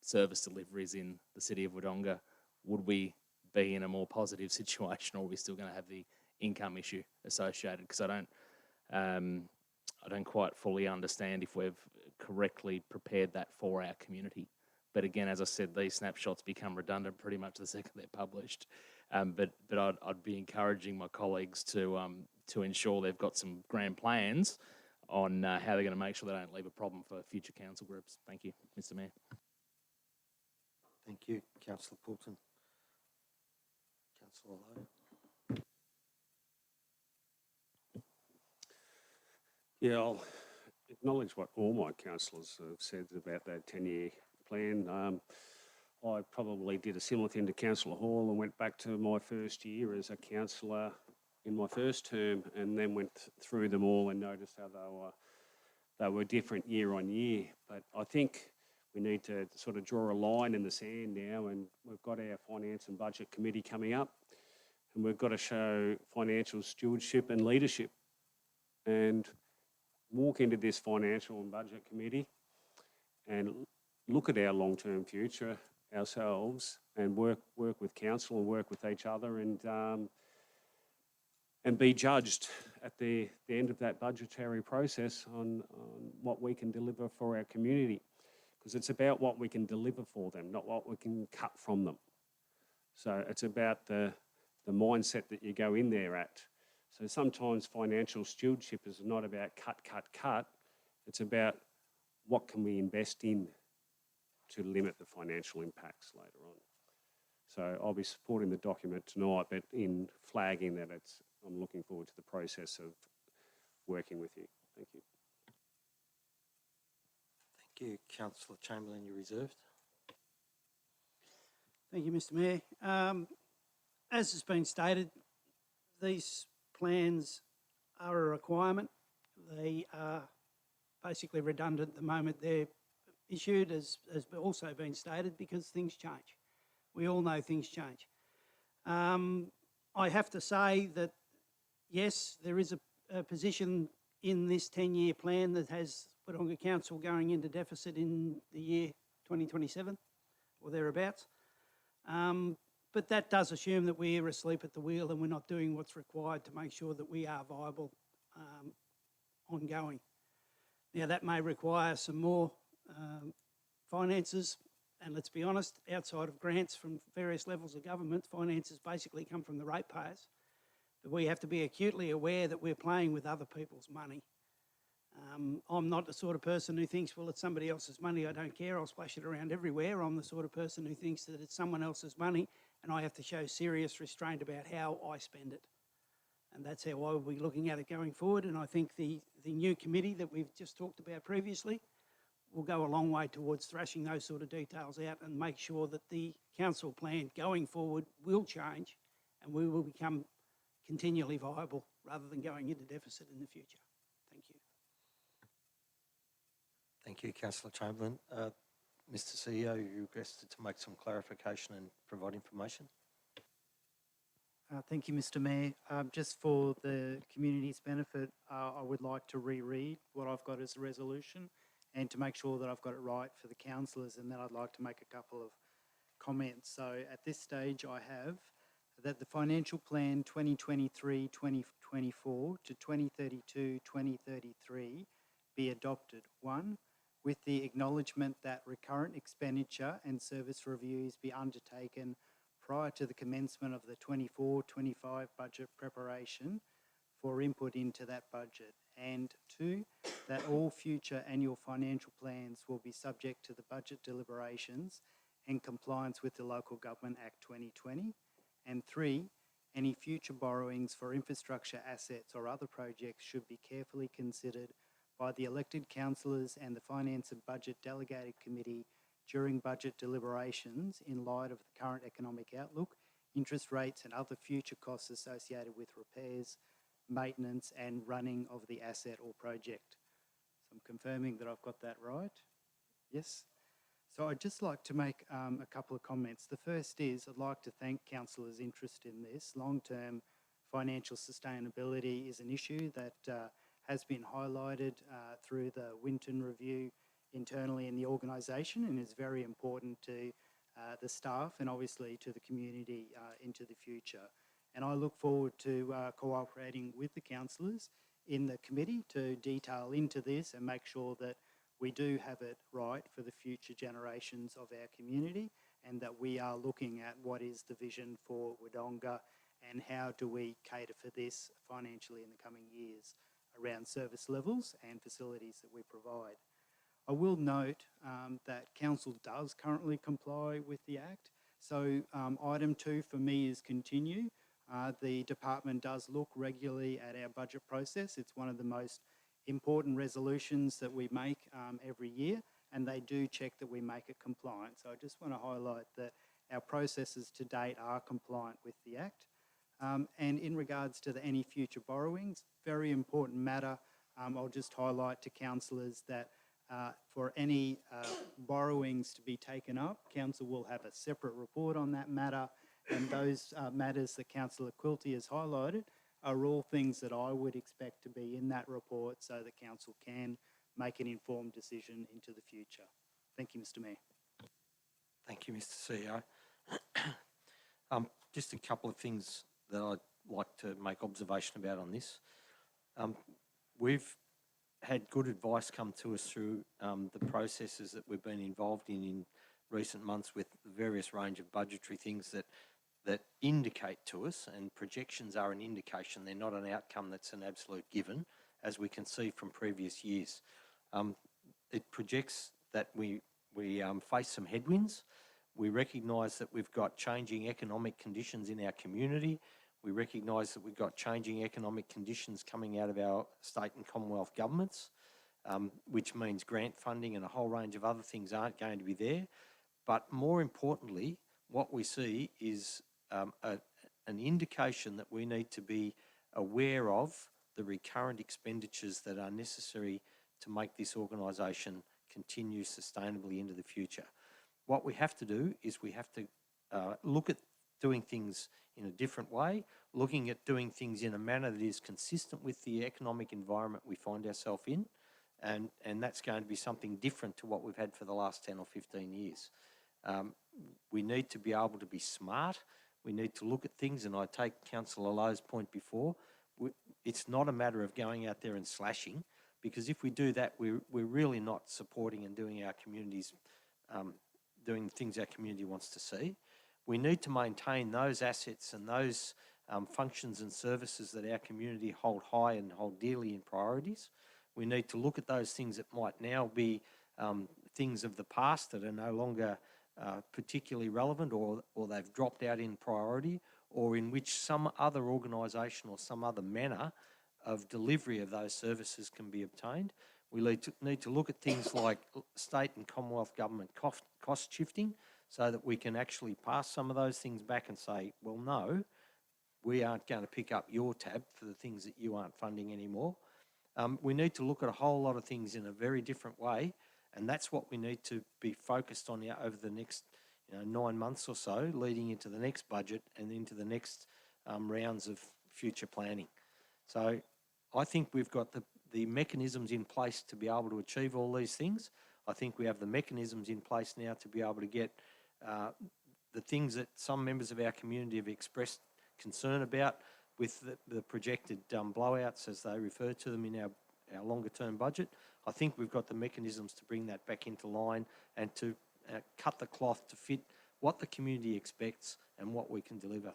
service deliveries in the city of Wodonga, would we be in a more positive situation, or are we still going to have the income issue associated? Because I don't quite fully understand if we've correctly prepared that for our community. But again, as I said, these snapshots become redundant pretty much the second they're published. But I'd be encouraging my colleagues to ensure they've got some grand plans on how they're going to make sure they don't leave a problem for future council groups. Thank you, Mr. Mayor. Thank you, Councillor Poulton. Councillor Lowe. Yeah, I'll acknowledge what all my councillors have said about that 10-year plan. I probably did a similar thing to Councillor Hall and went back to my first year as a councillor in my first term, and then went through them all and noticed how they were different year on year. But I think we need to sort of draw a line in the sand now, and we've got our Finance and Budget Committee coming up, and we've got to show financial stewardship and leadership, and walk into this Financial and Budget Committee and look at our long-term future ourselves, and work with council and work with each other, and be judged at the end of that budgetary process on what we can deliver for our community. Because it's about what we can deliver for them, not what we can cut from them. So it's about the mindset that you go in there at. So sometimes financial stewardship is not about cut. It's about what can we invest in to limit the financial impacts later on. So I'll be supporting the document tonight, but in flagging that I'm looking forward to the process of working with you. Thank you. Thank you, Councillor Chamberlain. You're reserved. Thank you, Mr. Mayor. As has been stated, these plans are a requirement. They are basically redundant at the moment they're issued, as also been stated, because things change. We all know things change. I have to say that, yes, there is a position in this 10-year plan that has Wodonga Council going into deficit in the year 2027 or thereabouts. But that does assume that we're asleep at the wheel and we're not doing what's required to make sure that we are viable ongoing. Now, that may require some more finances, and let's be honest, outside of grants from various levels of government, finances basically come from the ratepayers. But we have to be acutely aware that we're playing with other people's money. I'm not the sort of person who thinks, well, it's somebody else's money, I don't care, I'll splash it around everywhere. I'm the sort of person who thinks that it's someone else's money and I have to show serious restraint about how I spend it. And that's how I will be looking at it going forward. And I think the new committee that we've just talked about previously will go a long way towards thrashing those sort of details out and make sure that the council plan going forward will change and we will become continually viable rather than going into deficit in the future. Thank you. Thank you, Councillor Chamberlain. Mr CEO, you requested to make some clarification and provide information. Thank you, Mr Mayor. Just for the community's benefit, I would like to reread what I've got as a resolution and to make sure that I've got it right for the councillors, and then I'd like to make a couple of comments. So at this stage I have that the financial plan 2023-2024 to 2032-2033 be adopted. 1, with the acknowledgement that recurrent expenditure and service reviews be undertaken prior to the commencement of the 24-25 budget preparation for input into that budget. And 2, that all future annual financial plans will be subject to the budget deliberations and compliance with the Local Government Act 2020. And 3, any future borrowings for infrastructure assets or other projects should be carefully considered by the elected councillors and the Finance and Budget Delegated Committee during budget deliberations in light of the current economic outlook, interest rates and other future costs associated with repairs, maintenance and running of the asset or project. So I'm confirming that I've got that right. Yes? So I'd just like to make a couple of comments. The first is I'd like to thank councillors' interest in this. Long-term financial sustainability is an issue that has been highlighted through the Winton Review internally in the organisation and is very important to the staff and obviously to the community into the future. And I look forward to cooperating with the councillors in the committee to detail into this and make sure that we do have it right for the future generations of our community and that we are looking at what is the vision for Wodonga and how do we cater for this financially in the coming years around service levels and facilities that we provide. I will note that council does currently comply with the Act. So item 2 for me is continue. The department does look regularly at our budget process. It's one of the most important resolutions that we make every year, and they do check that we make it compliant. So I just want to highlight that our processes to date are compliant with the Act. And in regards to any future borrowings, very important matter. I'll just highlight to councillors that for any borrowings to be taken up, council will have a separate report on that matter, and those matters that Councillor Quilty has highlighted are all things that I would expect to be in that report so that council can make an informed decision into the future. Thank you, Mr Mayor. Thank you, Mr CEO. Just a couple of things that I'd like to make observation about on this. We've had good advice come to us through the processes that we've been involved in recent months with the various range of budgetary things that indicate to us, and projections are an indication, they're not an outcome that's an absolute given, as we can see from previous years. It projects that we face some headwinds. We recognise that we've got changing economic conditions in our community. We recognise that we've got changing economic conditions coming out of our state and Commonwealth governments, which means grant funding and a whole range of other things aren't going to be there. But more importantly, what we see is an indication that we need to be aware of the recurrent expenditures that are necessary to make this organisation continue sustainably into the future. What we have to do is we have to look at doing things in a different way, looking at doing things in a manner that is consistent with the economic environment we find ourselves in, and that's going to be something different to what we've had for the last 10 or 15 years. We need to be able to be smart. We need to look at things, and I take Councillor Lowe's point before. It's not a matter of going out there and slashing. because if we do that, we're really not supporting and doing our communities, doing the things our community wants to see. We need to maintain those assets and those functions and services that our community hold high and hold dearly in priorities. We need to look at those things that might now be things of the past that are no longer particularly relevant, or they've dropped out in priority, or in which some other organisation or some other manner of delivery of those services can be obtained. We need to look at things like state and Commonwealth government cost shifting, so that we can actually pass some of those things back and say, well, no, we aren't going to pick up your tab for the things that you aren't funding anymore. We need to look at a whole lot of things in a very different way, and that's what we need to be focused on over the next 9 months or so, leading into the next budget and into the next rounds of future planning. So I think we've got the mechanisms in place to be able to achieve all these things. I think we have the mechanisms in place now to be able to get the things that some members of our community have expressed concern about with the projected blowouts, as they refer to them in our longer term budget. I think we've got the mechanisms to bring that back into line and to cut the cloth to fit what the community expects and what we can deliver.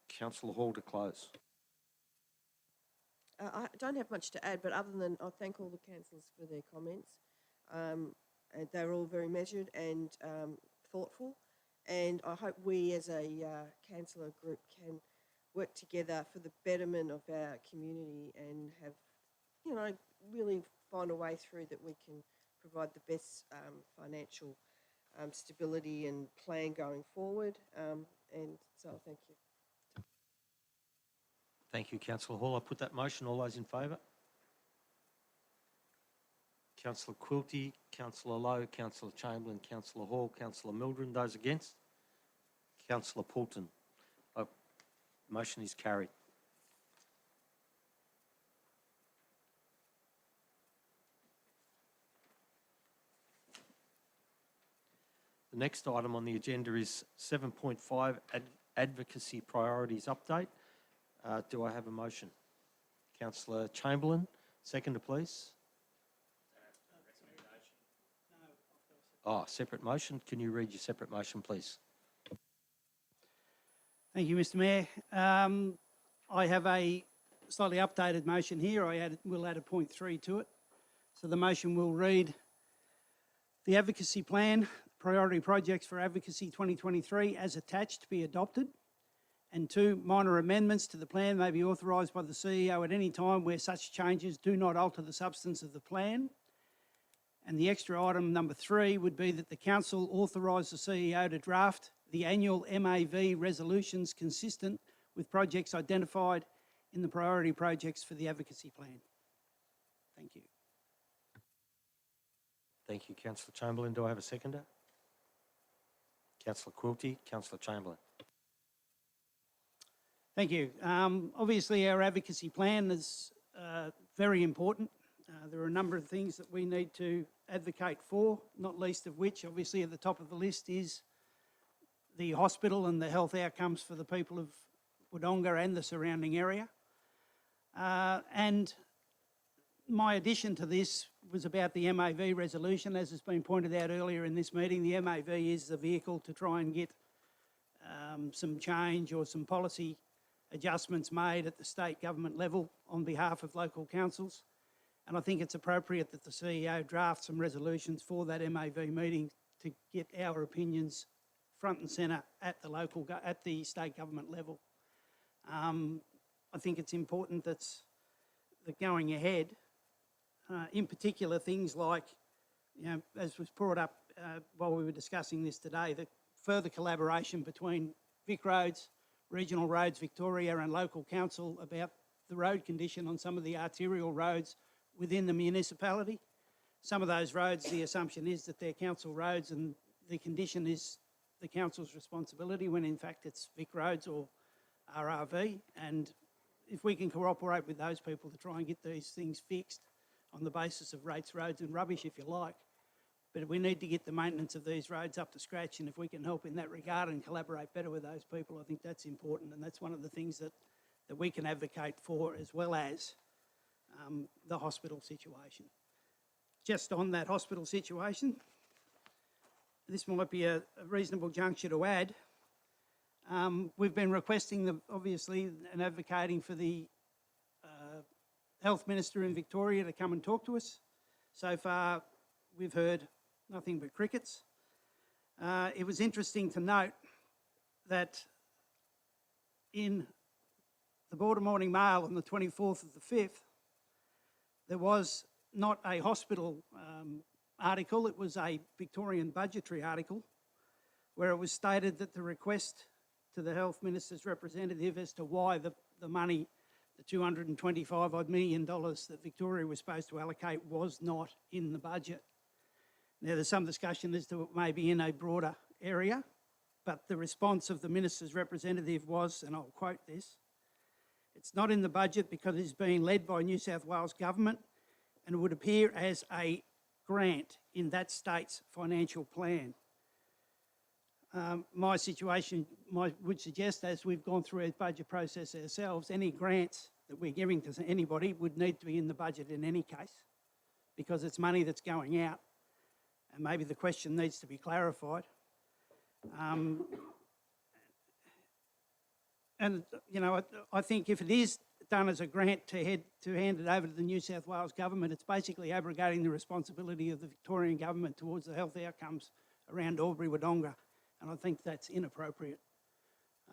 Councillor Hall to close. I don't have much to add, but other than I thank all the councillors for their comments. And they're all very measured and thoughtful. And I hope we as a councillor group can work together for the betterment of our community and have, really find a way through that we can provide the best financial stability and plan going forward. And so thank you. Thank you, Councillor Hall. I put that motion. All those in favour? Councillor Quilty, Councillor Lowe, Councillor Chamberlain, Councillor Hall, Councillor Mildren. Those against? Councillor Poulton. Motion is carried. The next item on the agenda is 7.5 Advocacy Priorities Update. Do I have a motion? Councillor Chamberlain, seconder, please. Oh, separate motion. Can you read your separate motion, please? Thank you, Mr Mayor. I have a slightly updated motion here. We'll add a point 3 to it. So the motion will read, the Advocacy Plan, Priority Projects for Advocacy 2023 as attached be adopted. And 2, minor amendments to the plan may be authorised by the CEO at any time where such changes do not alter the substance of the plan. And the extra item number 3 would be that the Council authorise the CEO to draft the annual MAV resolutions consistent with projects identified in the priority projects for the Advocacy Plan. Thank you. Thank you, Councillor Chamberlain. Do I have a seconder? Councillor Quilty, Councillor Chamberlain. Thank you. Obviously, our advocacy plan is very important. There are a number of things that we need to advocate for, not least of which, obviously, at the top of the list is the hospital and the health outcomes for the people of Wodonga and the surrounding area. And my addition to this was about the MAV resolution. As has been pointed out earlier in this meeting, the MAV is the vehicle to try and get some change or some policy adjustments made at the state government level on behalf of local councils. And I think it's appropriate that the CEO draft some resolutions for that MAV meeting to get our opinions front and centre at the state government level. I think it's important that going ahead, in particular things like, as was brought up while we were discussing this today, the further collaboration between Vic Roads, Regional Roads Victoria and local council about the road condition on some of the arterial roads within the municipality. Some of those roads, the assumption is that they're council roads and the condition is the council's responsibility when in fact it's Vic Roads or RRV. And if we can cooperate with those people to try and get these things fixed on the basis of rates, roads and rubbish, if you like, but we need to get the maintenance of these roads up to scratch, and if we can help in that regard and collaborate better with those people, I think that's important, and that's one of the things that we can advocate for, as well as the hospital situation. Just on that hospital situation, this might be a reasonable juncture to add. We've been requesting, obviously, and advocating for the Health Minister in Victoria to come and talk to us. So far, we've heard nothing but crickets. It was interesting to note that in the Border Morning Mail on the 24th of the 5th, there was not a hospital article, it was a Victorian budgetary article where it was stated that the request to the Health Minister's representative as to why the money, the $225 odd million that Victoria was supposed to allocate, was not in the budget. Now, there's some discussion as to it may be in a broader area, but the response of the Minister's representative was, and I'll quote this, "It's not in the budget because it's being led by New South Wales Government and it would appear as a grant in that state's financial plan." My situation would suggest, as we've gone through a budget process ourselves, any grants that we're giving to anybody would need to be in the budget in any case, because it's money that's going out, and maybe the question needs to be clarified. And, you know, I think if it is done as a grant to hand it over to the New South Wales Government, it's basically abrogating the responsibility of the Victorian Government towards the health outcomes around Albury-Wodonga, and I think that's inappropriate.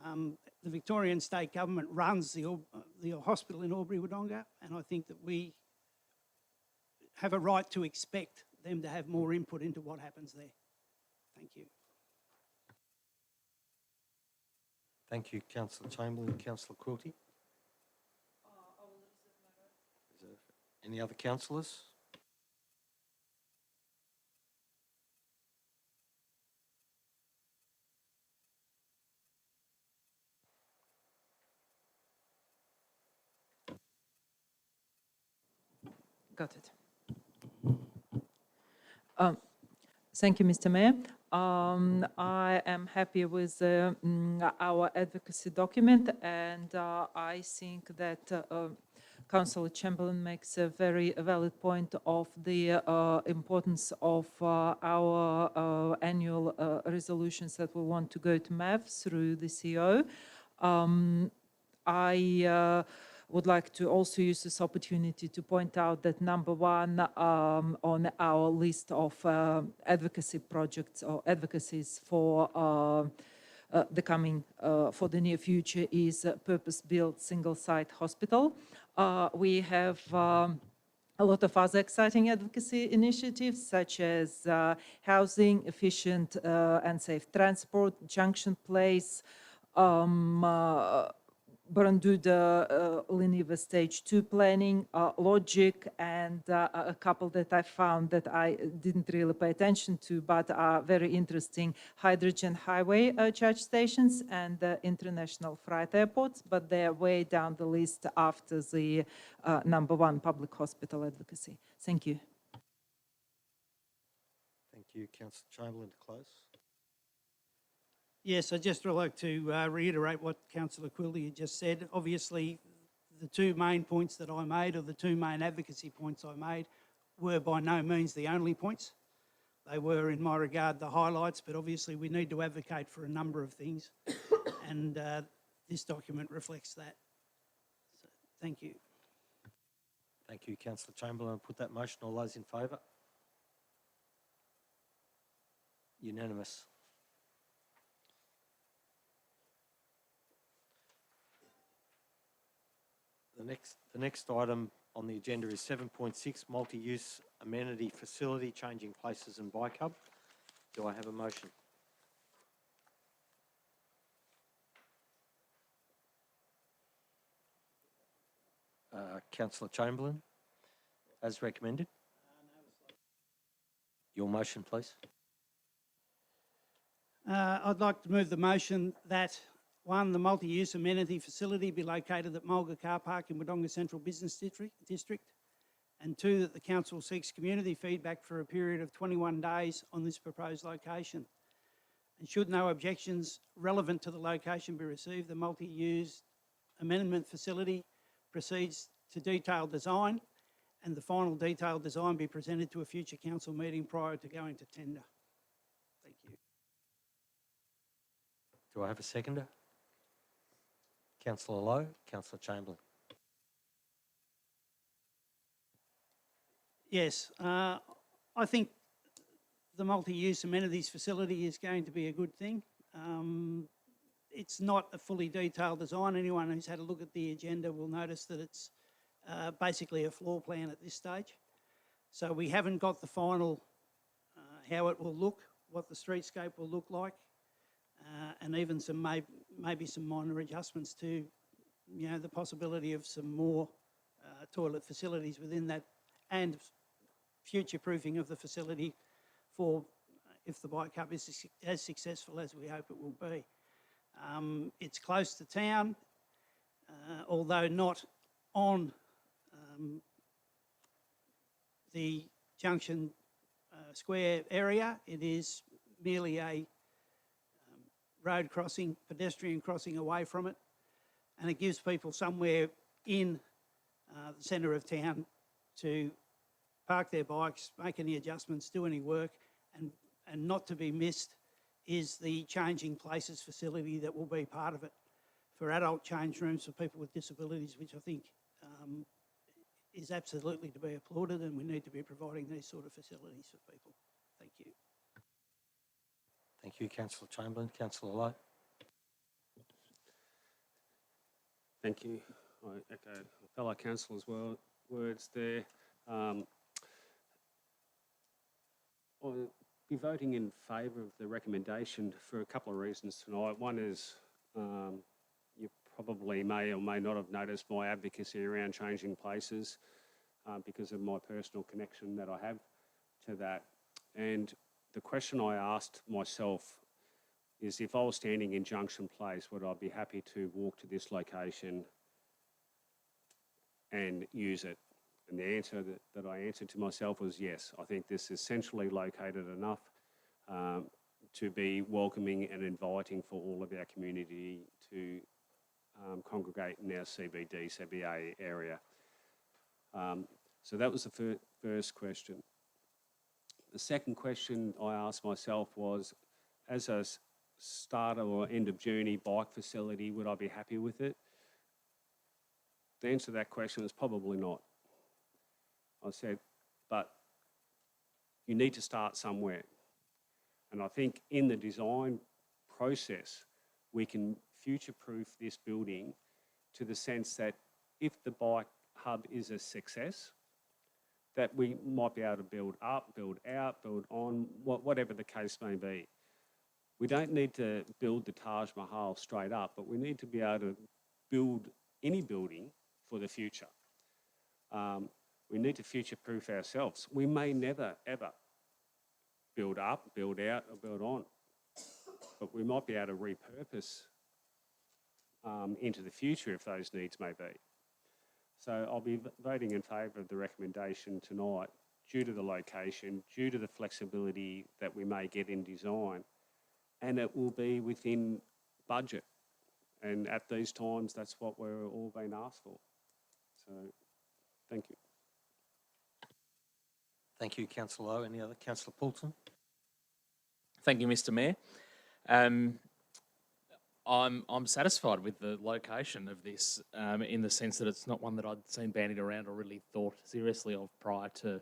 The Victorian State Government runs the hospital in Albury-Wodonga, and I think that we have a right to expect them to have more input into what happens there. Thank you. Thank you, Councillor Chamberlain. Councillor Quilty? Reserve. Any other councillors? Got it. Thank you, Mr. Mayor. I am happy with our advocacy document, and I think that Councillor Chamberlain makes a very valid point of the importance of our annual resolutions that we want to go to MAV through the CO. I would like to also use this opportunity to point out that number one on our list of advocacy projects or advocacies for the coming, for the near future is purpose-built single-site hospital. We have a lot of other exciting advocacy initiatives, such as housing, efficient and safe transport, Junction Place, Baranduda Liniva Stage 2 planning, Logic, and a couple that I found that I didn't really pay attention to, but are very interesting: hydrogen highway charge stations and international freight airports, but they're way down the list after the number one, public hospital advocacy. Thank you. Thank you, Councillor Chamberlain, to close. Yes, I'd just like to reiterate what Councillor Quilty had just said. Obviously, the two main points that I made, or the two main advocacy points I made, were by no means the only points. They were, in my regard, the highlights, but obviously we need to advocate for a number of things, and this document reflects that. So, thank you. Thank you, Councillor Chamberlain. I'll put that motion. All those in favour? Unanimous. The next item on the agenda is 7.6, multi-use amenity facility, changing places and bike hub. Do I have a motion? Councillor Chamberlain, as recommended. Your motion, please. I'd like to move the motion that, one, the multi-use amenity facility be located at Mulga Car Park in Wodonga Central Business District, and two, that the council seeks community feedback for a period of 21 days on this proposed location. And should no objections relevant to the location be received, the multi-use amendment facility proceeds to detailed design and the final detailed design be presented to a future council meeting prior to going to tender. Thank you. Do I have a seconder? Councillor Lowe, Councillor Chamberlain. Yes, I think the multi-use amenities facility is going to be a good thing. It's not a fully detailed design. Anyone who's had a look at the agenda will notice that it's basically a floor plan at this stage. So we haven't got the final how it will look, what the streetscape will look like, and even some maybe some minor adjustments to, you know, the possibility of some more toilet facilities within that, and future-proofing of the facility for if the Bike Cup is as successful as we hope it will be. It's close to town, although not on the Junction Square area. It is merely a road crossing, pedestrian crossing away from it, and it gives people somewhere in the centre of town to park their bikes, make any adjustments, do any work, and not to be missed is the changing places facility that will be part of it for adult change rooms for people with disabilities, which I think is absolutely to be applauded, and we need to be providing these sort of facilities for people. Thank you. Thank you, Councillor Chamberlain. Councillor Lowe. Thank you. I echo fellow councillors' words there. I'll be voting in favour of the recommendation for a couple of reasons tonight. One is you probably may or may not have noticed my advocacy around changing places because of my personal connection that I have to that. And the question I asked myself is, if I was standing in Junction Place, would I be happy to walk to this location and use it? And the answer that I answered to myself was yes. I think this is centrally located enough to be welcoming and inviting for all of our community to congregate in our CBA area. So that was the first question. The second question I asked myself was, as a starter or end of journey bike facility, would I be happy with it? The answer to that question is probably not. I said, but you need to start somewhere. And I think in the design process, we can future-proof this building to the sense that if the bike hub is a success, that we might be able to build up, build out, build on, whatever the case may be. We don't need to build the Taj Mahal straight up, but we need to be able to build any building for the future. We need to future-proof ourselves. We may never, ever build up, build out, or build on, but we might be able to repurpose into the future if those needs may be. So I'll be voting in favour of the recommendation tonight due to the location, due to the flexibility that we may get in design, and it will be within budget. And at these times, that's what we're all being asked for. So, thank you. Thank you, Councillor Lowe. Any other? Councillor Poulton. Thank you, Mr. Mayor. I'm satisfied with the location of this in the sense that it's not one that I'd seen bandied around or really thought seriously of prior to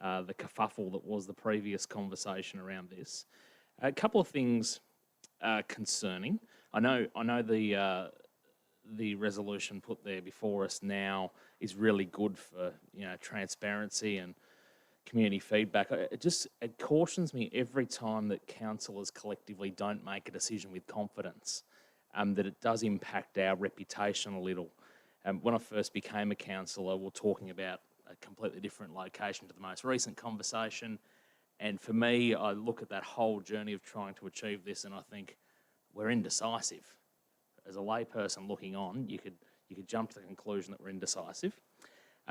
the kerfuffle that was the previous conversation around this. A couple of things concerning. I know the resolution put there before us now is really good for, you know, transparency and community feedback. It cautions me every time that councillors collectively don't make a decision with confidence, that it does impact our reputation a little. When I first became a councillor, we're talking about a completely different location to the most recent conversation. And for me, I look at that whole journey of trying to achieve this and I think we're indecisive. As a layperson looking on, you could jump to the conclusion that we're indecisive.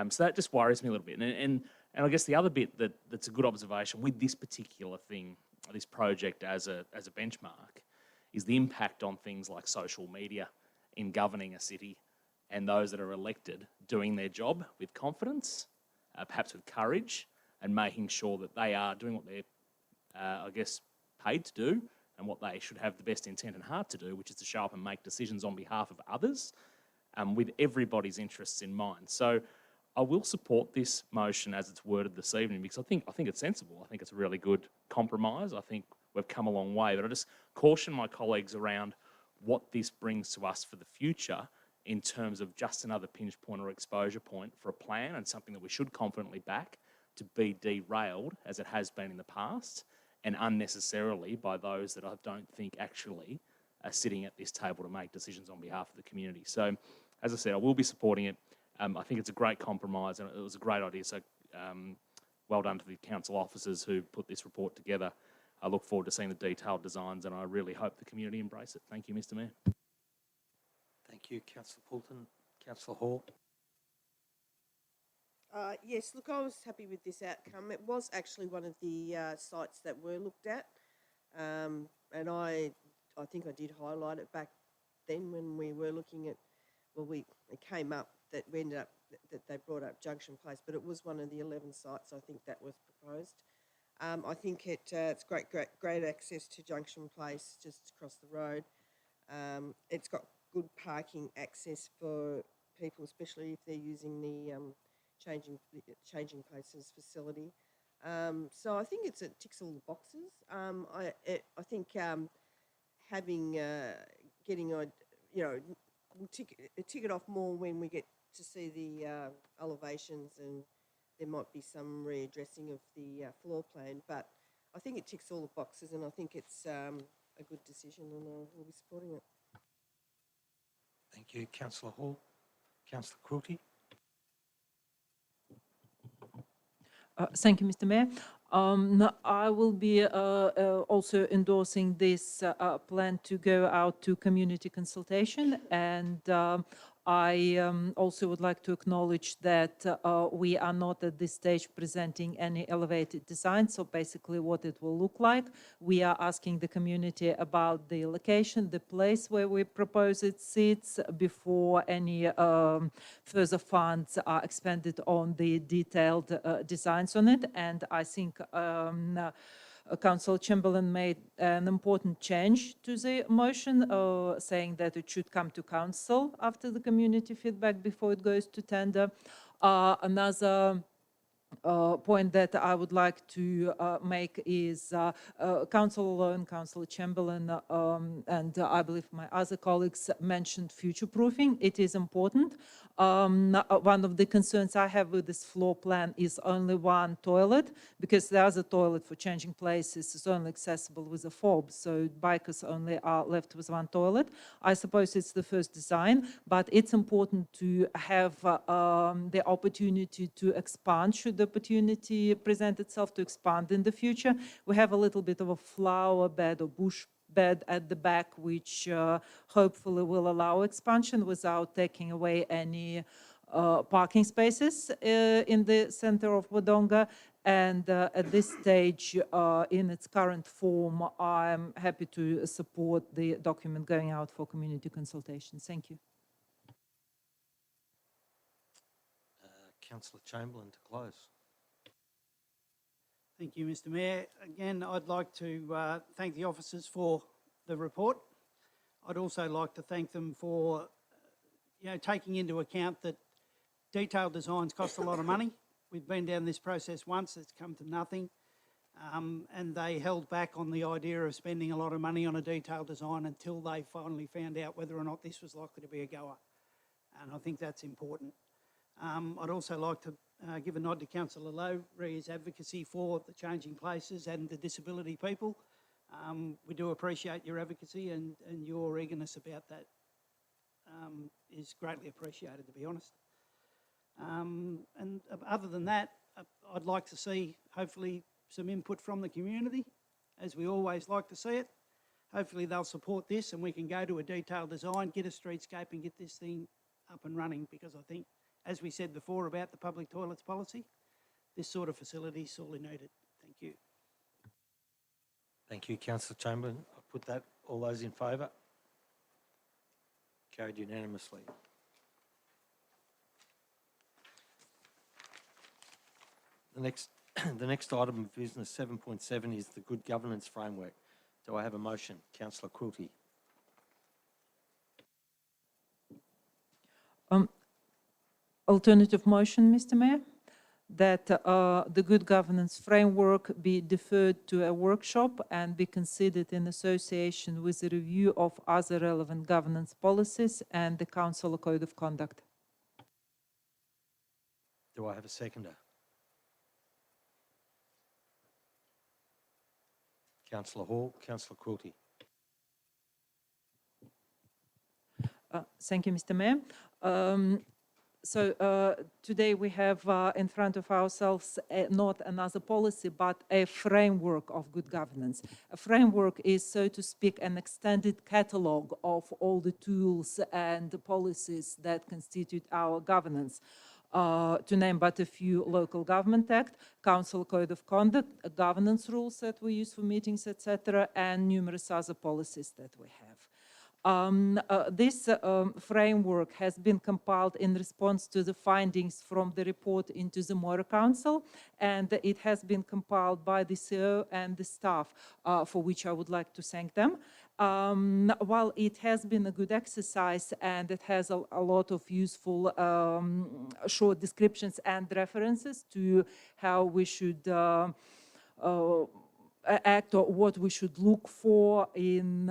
So that just worries me a little bit. And I guess the other bit that's a good observation with this particular thing, this project as a benchmark, is the impact on things like social media in governing a city and those that are elected doing their job with confidence. perhaps with courage, and making sure that they are doing what they're, I guess, paid to do, and what they should have the best intent and heart to do, which is to show up and make decisions on behalf of others, with everybody's interests in mind. So I will support this motion as it's worded this evening, because I think it's sensible. I think it's a really good compromise. I think we've come a long way, but I just caution my colleagues around what this brings to us for the future in terms of just another pinch point or exposure point for a plan, and something that we should confidently back, to be derailed as it has been in the past, and unnecessarily by those that I don't think actually are sitting at this table to make decisions on behalf of the community. So, as I said, I will be supporting it. I think it's a great compromise, and it was a great idea. So well done to the council officers who put this report together. I look forward to seeing the detailed designs, and I really hope the community embrace it. Thank you, Mr. Mayor. Thank you, Councillor Poulton. Councillor Hall. Yes, look, I was happy with this outcome. It was actually one of the sites that were looked at, and I think I did highlight it back then when we were looking at, well, it came up that we ended up, that they brought up Junction Place, but it was one of the 11 sites I think that was proposed. I think it's great access to Junction Place just across the road. It's got good parking access for people, especially if they're using the changing places facility. So I think it ticks all the boxes. I think we'll tick it off more when we get to see the elevations, and there might be some readdressing of the floor plan. But I think it ticks all the boxes, and I think it's a good decision, and we'll be supporting it. Thank you, Councillor Hall. Councillor Quilty. Thank you, Mr. Mayor. I will be also endorsing this plan to go out to community consultation, and I also would like to acknowledge that we are not at this stage presenting any elevated design. So basically what it will look like, we are asking the community about the location, the place where we propose it sits, before any further funds are expended on the detailed designs on it. And I think Councillor Chamberlain made an important change to the motion, saying that it should come to council after the community feedback before it goes to tender. Another point that I would like to make is Councillor Lowe and Councillor Chamberlain and I believe my other colleagues mentioned future-proofing. It is important. One of the concerns I have with this floor plan is only one toilet, because the other toilet for changing places is only accessible with a fob, so bikers only are left with one toilet. I suppose it's the first design, but it's important to have the opportunity to expand should the opportunity present itself to expand in the future. We have a little bit of a flower bed or bush bed at the back, which hopefully will allow expansion without taking away any parking spaces in the center of Wodonga. And at this stage, in its current form, I'm happy to support the document going out for community consultation. Thank you. Councillor Chamberlain to close. Thank you, Mr. Mayor. Again, I'd like to thank the officers for the report. I'd also like to thank them for, taking into account that detailed designs cost a lot of money. We've been down this process once, it's come to nothing. And they held back on the idea of spending a lot of money on a detailed design until they finally found out whether or not this was likely to be a goer. And I think that's important. I'd also like to give a nod to Councillor Lowe, his advocacy for the changing places and the disability people. We do appreciate your advocacy, and your eagerness about that is greatly appreciated, to be honest. And other than that, I'd like to see, hopefully, some input from the community, as we always like to see it. Hopefully they'll support this and we can go to a detailed design, get a streetscape and get this thing up and running, because I think, as we said before about the public toilets policy, this sort of facility is sorely needed. Thank you. Thank you, Councillor Chamberlain. I'll put that. All those in favour? Carried unanimously. The next, the next item of business, 7.7, is the good governance framework. Do I have a motion? Councillor Quilty. Alternative motion, Mr. Mayor, that the good governance framework be deferred to a workshop and be considered in association with a review of other relevant governance policies and the council code of conduct. Do I have a seconder? Councillor Hall, Councillor Quilty. Thank you, Mr. Mayor. Today we have in front of ourselves not another policy, but a framework of good governance. A framework is, so to speak, an extended catalogue of all the tools and policies that constitute our governance. To name but a few: Local Government Act, Council Code of Conduct, governance rules that we use for meetings, etc., and numerous other policies that we have. This framework has been compiled in response to the findings from the report into the Moira Council, and it has been compiled by the CEO and the staff, for which I would like to thank them. While it has been a good exercise and it has a lot of useful short descriptions and references to how we should act or what we should look for in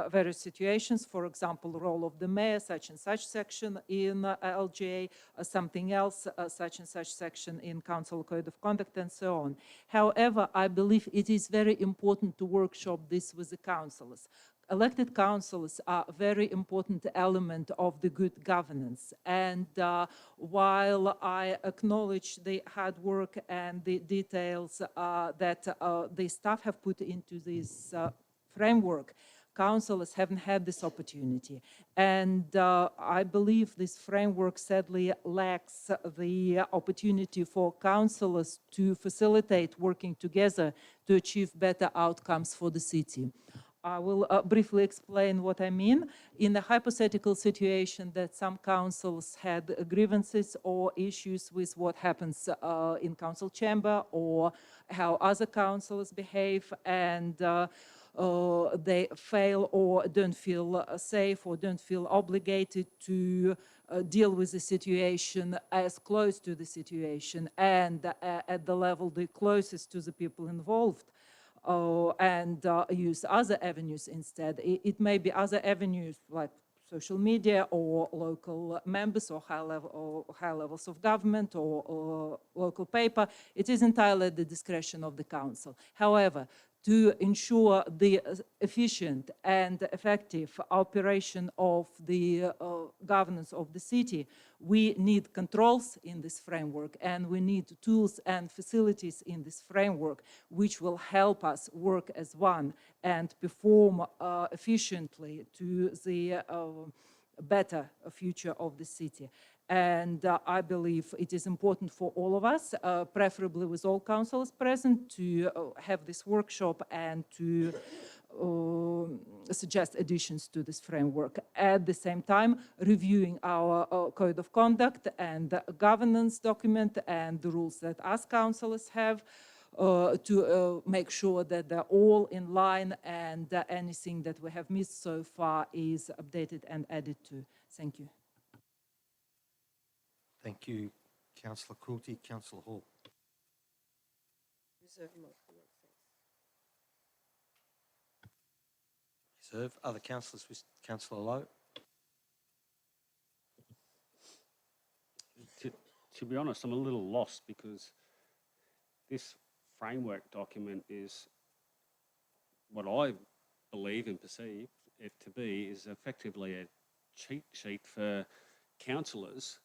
various situations. For example, role of the mayor, such and such section in LGA, something else, such and such section in Council Code of Conduct, and so on. However, I believe it is very important to workshop this with the councillors. Elected councillors are a very important element of the good governance. And while I acknowledge the hard work and the details that the staff have put into this framework, councillors haven't had this opportunity. And I believe this framework sadly lacks the opportunity for councillors to facilitate working together to achieve better outcomes for the city. I will briefly explain what I mean. In the hypothetical situation that some councils had grievances or issues with what happens in council chamber or how other councillors behave, and they fail or don't feel safe or don't feel obligated to deal with the situation as close to the situation and at the level the closest to the people involved, and use other avenues instead. It may be other avenues like social media or local members or high levels of government or local paper. It is entirely at the discretion of the council. However, to ensure the efficient and effective operation of the governance of the city, we need controls in this framework, and we need tools and facilities in this framework which will help us work as one and perform efficiently to the better future of the city. And I believe it is important for all of us, preferably with all councillors present, to have this workshop and to suggest additions to this framework. At the same time, reviewing our code of conduct and governance document and the rules that us councillors have to make sure that they're all in line and anything that we have missed so far is updated and added to. Thank you. Thank you, Councillor Quilty. Councillor Hall. Reserve my comments, thanks. Reserve. Other councillors? Councillor Lowe. To be honest, I'm a little lost because this framework document is what I believe and perceive it to be is effectively a cheat sheet for councillors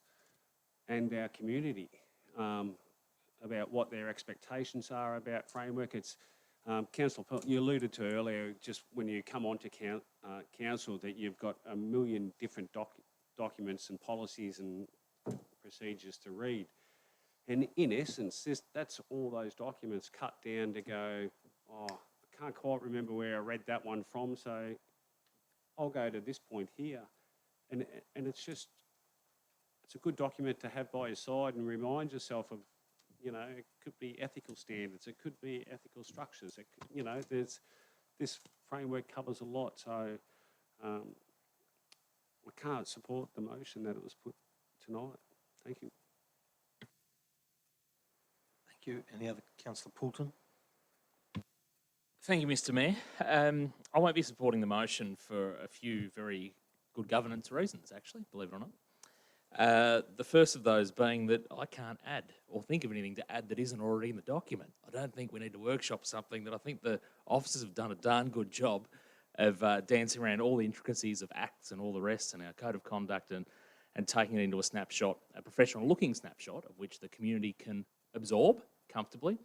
and our community about what their expectations are about framework. It's Councillor, you alluded to earlier, just when you come onto council, that you've got a million different documents and policies and procedures to read. And in essence, that's all those documents cut down to go, oh, I can't quite remember where I read that one from, so I'll go to this point here. And it's just, it's a good document to have by your side and remind yourself of, You know, it could be ethical standards, it could be ethical structures. It could, you know, this framework covers a lot. So we can't support the motion that it was put tonight. Thank you. Thank you. Any other? Councillor Poulton? Thank you, Mr. Mayor. I won't be supporting the motion for a few very good governance reasons, actually, believe it or not. The first of those being that I can't add or think of anything to add that isn't already in the document. I don't think we need to workshop something that I think the officers have done a darn good job of dancing around all the intricacies of acts and all the rest and our code of conduct and taking it into a snapshot, a professional looking snapshot of which the community can absorb comfortably,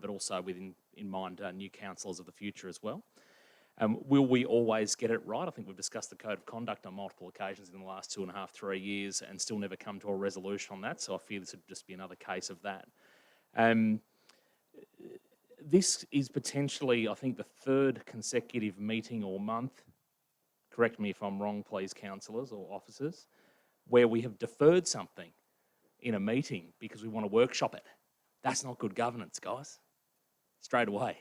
but also with in mind new councillors of the future as well. Will we always get it right? I think we've discussed the code of conduct on multiple occasions in the last 2.5, 3 years and still never come to a resolution on that, so I fear this would just be another case of that. This is potentially, I think, the third consecutive meeting or month, correct me if I'm wrong, please, councillors or officers, where we have deferred something in a meeting because we want to workshop it. That's not good governance, guys. Straight away.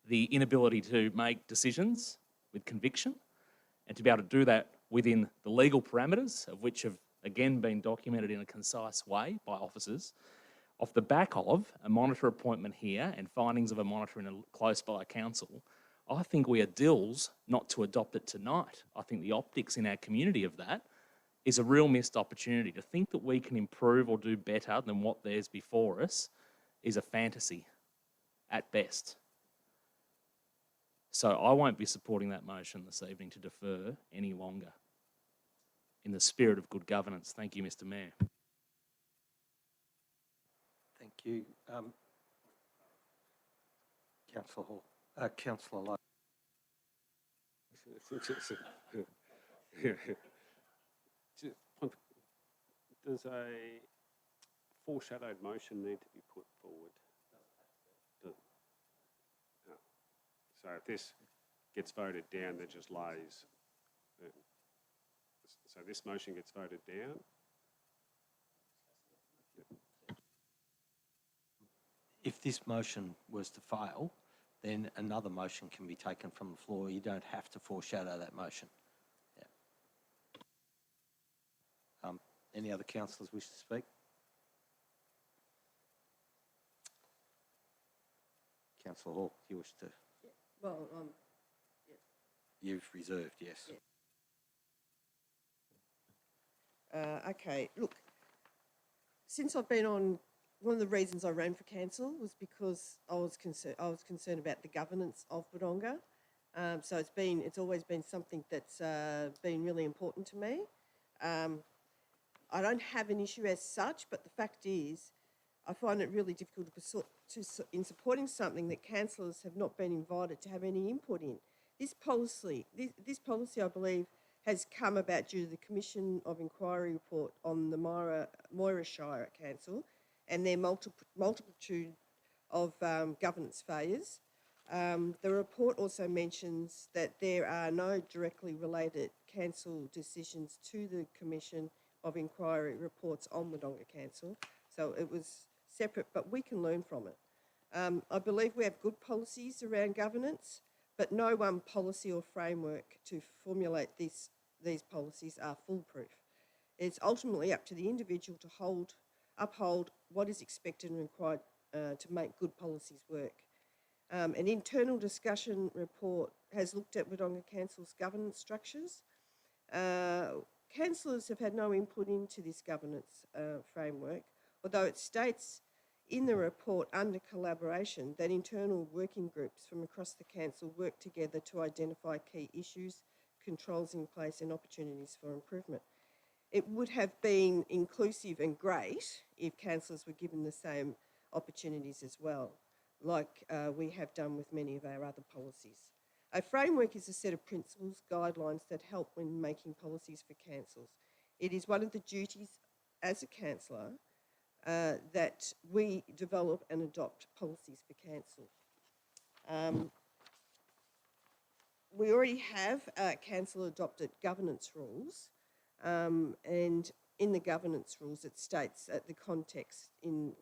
The inability to make decisions with conviction and to be able to do that within the legal parameters, of which have again been documented in a concise way by officers, off the back of a monitor appointment here and findings of a monitor in a close by council, I think we are dills not to adopt it tonight. I think the optics in our community of that is a real missed opportunity. To think that we can improve or do better than what there's before us is a fantasy at best. So I won't be supporting that motion this evening to defer any longer. In the spirit of good governance. Thank you, Mr. Mayor. Thank you. Councillor Hall. Councillor Lowe. Does a foreshadowed motion need to be put forward? No. So if this gets voted down, that just lays. So this motion gets voted down. If this motion was to fail, then another motion can be taken from the floor. You don't have to foreshadow that motion. Yeah. Any other councillors wish to speak? Councillor Hall, do you wish to? Yeah. Well, You've reserved, yes. yeah. Okay, look, since I've been on, one of the reasons I ran for council was because I was concerned about the governance of Wodonga. So it's always been something that's been really important to me. I don't have an issue as such, but the fact is, I find it really difficult in supporting something that councillors have not been invited to have any input in. This policy, I believe, has come about due to the Commission of Inquiry report on the Moira Shire Council and their multitude of governance failures. The report also mentions that there are no directly related council decisions to the Commission of Inquiry reports on Wodonga Council, so it was separate, but we can learn from it. I believe we have good policies around governance, but no one policy or framework to formulate these policies are foolproof. It's ultimately up to the individual to uphold what is expected and required to make good policies work. An internal discussion report has looked at Wodonga Council's governance structures. Councillors have had no input into this governance framework, although it states in the report under collaboration that internal working groups from across the council work together to identify key issues, controls in place and opportunities for improvement. It would have been inclusive and great if councillors were given the same opportunities as well, like we have done with many of our other policies. A framework is a set of principles, guidelines that help when making policies for councils. It is one of the duties as a councillor that we develop and adopt policies for council. We already have council adopted governance rules, and in the governance rules it states that the context in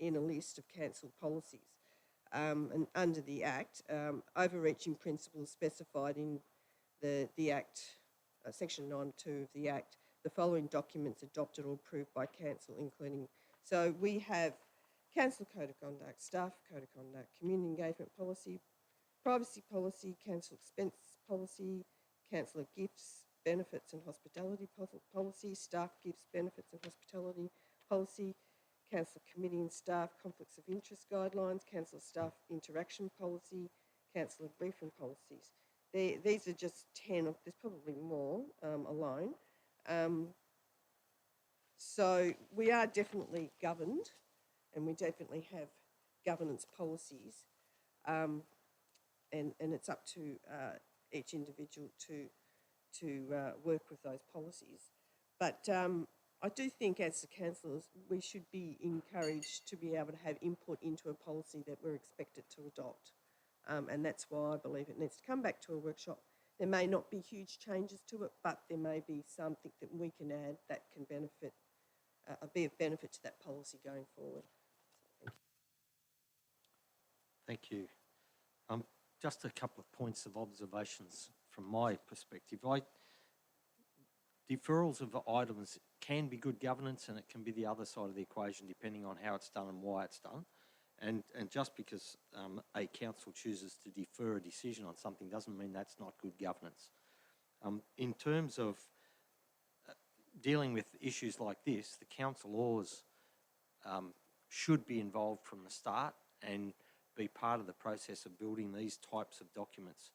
in a list of cancelled policies. And under the Act, overreaching principles specified in the Act, Section 9(2) of the Act, the following documents adopted or approved by council, including, so we have council code of conduct, staff code of conduct, community engagement policy, privacy policy, council expense policy, councillor gifts, benefits and hospitality policy, staff gifts, benefits and hospitality policy, council committee and staff conflicts of interest guidelines, council staff interaction policy, councillor briefing policies. These are just 10, there's probably more alone. So we are definitely governed, and we definitely have governance policies, and it's up to each individual to work with those policies. But I do think as the councillors, we should be encouraged to be able to have input into a policy that we're expected to adopt. And that's why I believe it needs to come back to a workshop. There may not be huge changes to it, but there may be something that we can add that can benefit, be of benefit to that policy going forward. Thank you. Just a couple of points of observations from my perspective. Deferrals of items can be good governance, and it can be the other side of the equation depending on how it's done and why it's done. And just because a council chooses to defer a decision on something doesn't mean that's not good governance. In terms of dealing with issues like this, the councillors should be involved from the start and be part of the process of building these types of documents.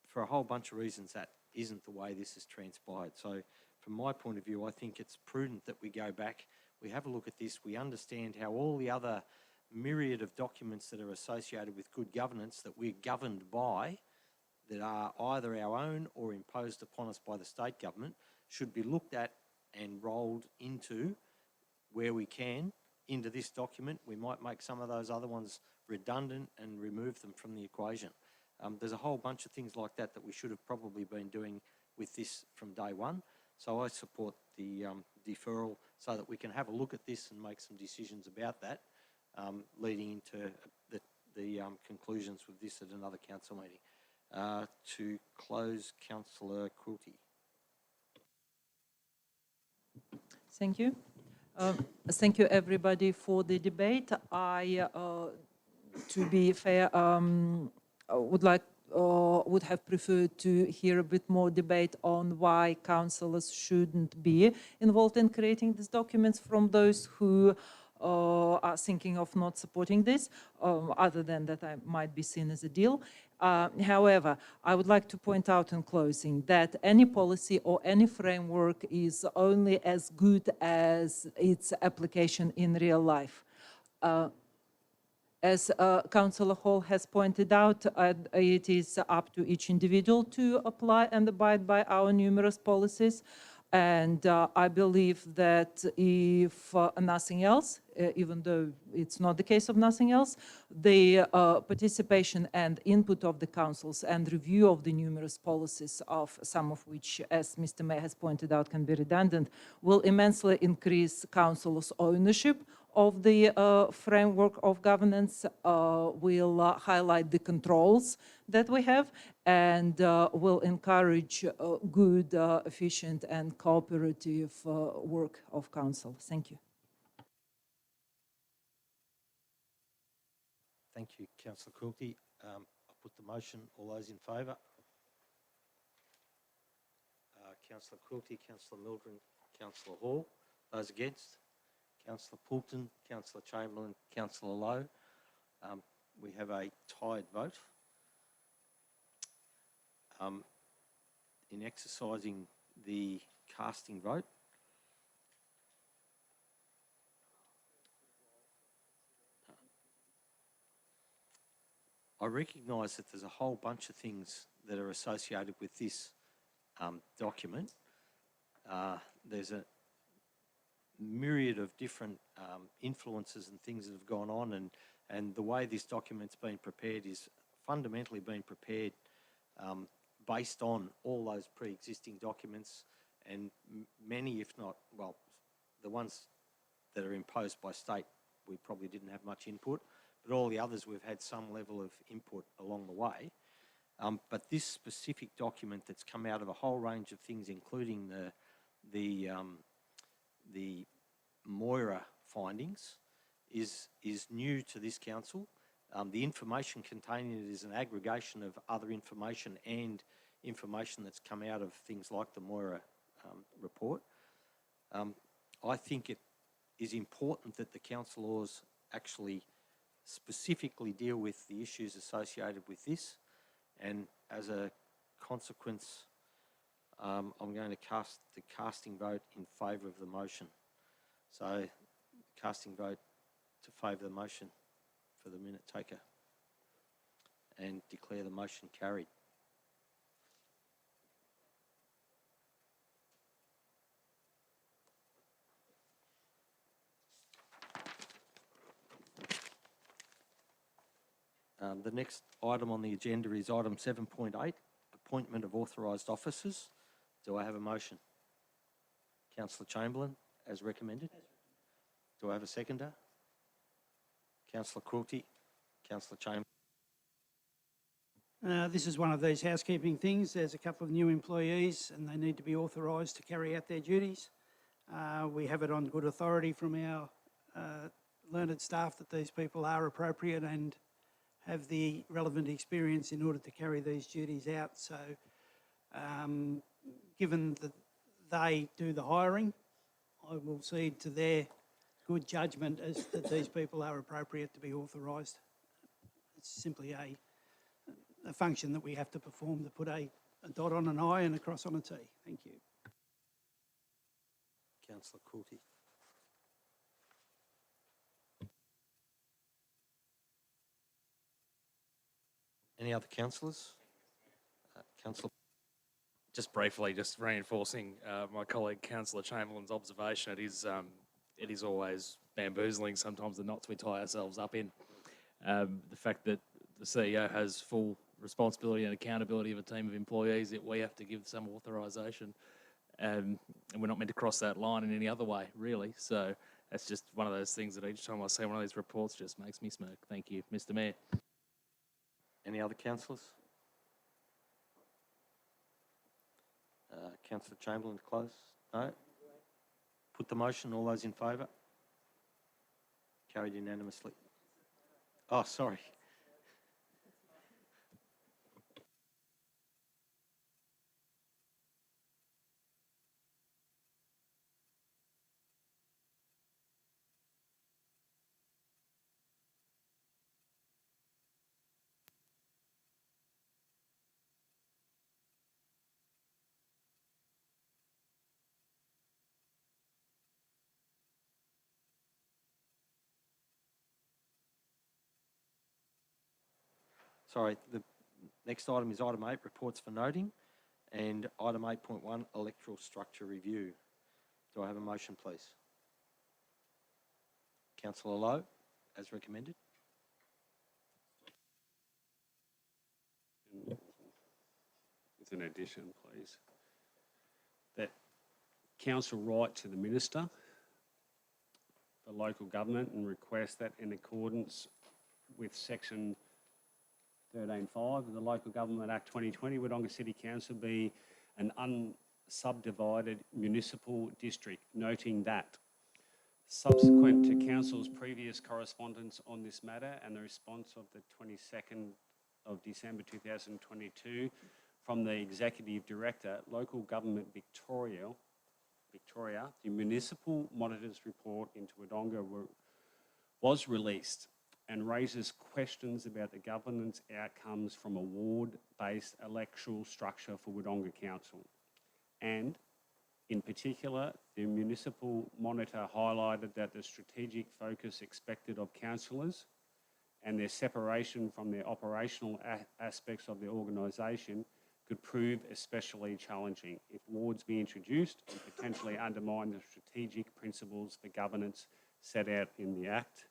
For a whole bunch of reasons, that isn't the way this has transpired. So from my point of view, I think it's prudent that we go back, we have a look at this, we understand how all the other myriad of documents that are associated with good governance that we're governed by, that are either our own or imposed upon us by the state government, should be looked at and rolled into, where we can, into this document. We might make some of those other ones redundant and remove them from the equation. There's a whole bunch of things like that that we should have probably been doing with this from day one. So I support the deferral so that we can have a look at this and make some decisions about that, leading into the conclusions with this at another council meeting. To close, Councillor Quilty. Thank you. Thank you, everybody, for the debate. To be fair, would have preferred to hear a bit more debate on why councillors shouldn't be involved in creating these documents from those who are thinking of not supporting this, other than that I might be seen as a deal. However, I would like to point out in closing that any policy or any framework is only as good as its application in real life. As Councillor Hall has pointed out, it is up to each individual to apply and abide by our numerous policies. And I believe that if nothing else, even though it's not the case of nothing else, the participation and input of the councils and review of the numerous policies, of some of which, as Mr. Mayor has pointed out, can be redundant, will immensely increase councillors' ownership of the framework of governance, will highlight the controls that we have, and will encourage good, efficient and cooperative work of council. Thank you. Thank you, Councillor Quilty. I'll put the motion. All those in favour? Councillor Quilty, Councillor Mildren, Councillor Hall. Those against? Councillor Poulton, Councillor Chamberlain, Councillor Lowe. We have a tied vote. In exercising the casting vote, I recognise that there's a whole bunch of things that are associated with this document. There's a myriad of different influences and things that have gone on, and the way this document's been prepared is fundamentally been prepared based on all those pre-existing documents, and many, if not, well, the ones that are imposed by state, we probably didn't have much input, but all the others we've had some level of input along the way. But this specific document that's come out of a whole range of things, including the Moira findings, is new to this council. The information contained in it is an aggregation of other information and information that's come out of things like the Moira report. I think it is important that the council laws actually specifically deal with the issues associated with this, and as a consequence, I'm going to cast the casting vote in favour of the motion. So, casting vote to favour the motion for the minute taker and declare the motion carried. The next item on the agenda is item 7.8, appointment of authorised officers. Do I have a motion? Councillor Chamberlain, as recommended. Do I have a seconder? Councillor Quilty, Councillor Chamberlain. This is one of these housekeeping things. There's a couple of new employees and they need to be authorised to carry out their duties. We have it on good authority from our learned staff that these people are appropriate and have the relevant experience in order to carry these duties out. So, given that they do the hiring, I will cede to their good judgment as that these people are appropriate to be authorised. It's simply a function that we have to perform to put a dot on an I and a cross on a T. Thank you. Councillor Quilty. Any other councillors? Councillor. Just briefly, just reinforcing my colleague Councillor Chamberlain's observation, it is always bamboozling sometimes the knots we tie ourselves up in. The fact that the CEO has full responsibility and accountability of a team of employees, that we have to give some authorisation, and we're not meant to cross that line in any other way, really. So that's just one of those things that each time I see one of these reports just makes me smirk. Thank you, Mr. Mayor. Any other councillors? Councillor Chamberlain to close? No? Put the motion. All those in favour? Carried unanimously. Oh, sorry. Sorry, the next item is item 8, reports for noting, and item 8.1, electoral structure review. Do I have a motion, please? Councillor Lowe, as recommended. With an addition, please, that council write to the Minister for local government and request that in accordance with section 13.5 of the Local Government Act 2020, Wodonga City Council be an unsubdivided municipal district, noting that subsequent to Council's previous correspondence on this matter and the response of the 22nd of December 2022 from the Executive Director, Local Government Victoria, the Municipal Monitor's report into Wodonga was released and raises questions about the governance outcomes from a ward-based electoral structure for Wodonga Council. And, in particular, the Municipal Monitor highlighted that the strategic focus expected of councillors and their separation from their operational aspects of the organisation could prove especially challenging if wards be introduced and potentially undermine the strategic principles for governance set out in the Act.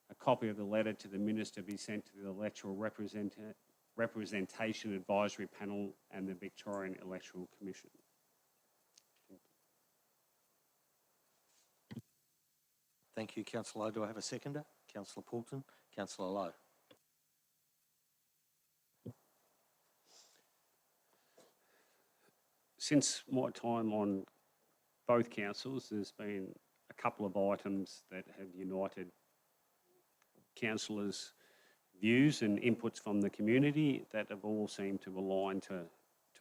A copy of the letter to the Minister be sent to the Electoral Representation Advisory Panel and the Victorian Electoral Commission. Thank you, councillor Lowe. Do I have a seconder? Councillor Poulton. Councillor Lowe. Since my time on both councils, there's been a couple of items that have united councillors' views and inputs from the community that have all seemed to align to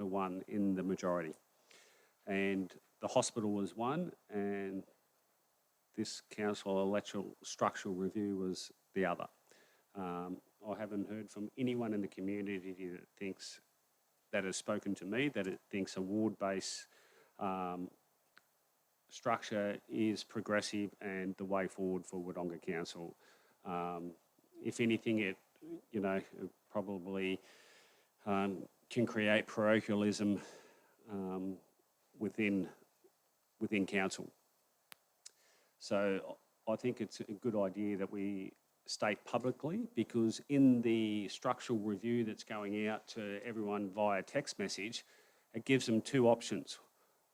one in the majority. And the hospital was one, and this council electoral structural review was the other. I haven't heard from anyone in the community that has spoken to me that it thinks a ward-based structure is progressive and the way forward for Wodonga Council. If anything, it probably can create parochialism within council. So I think it's a good idea that we state publicly, because in the structural review that's going out to everyone via text message, it gives them two options.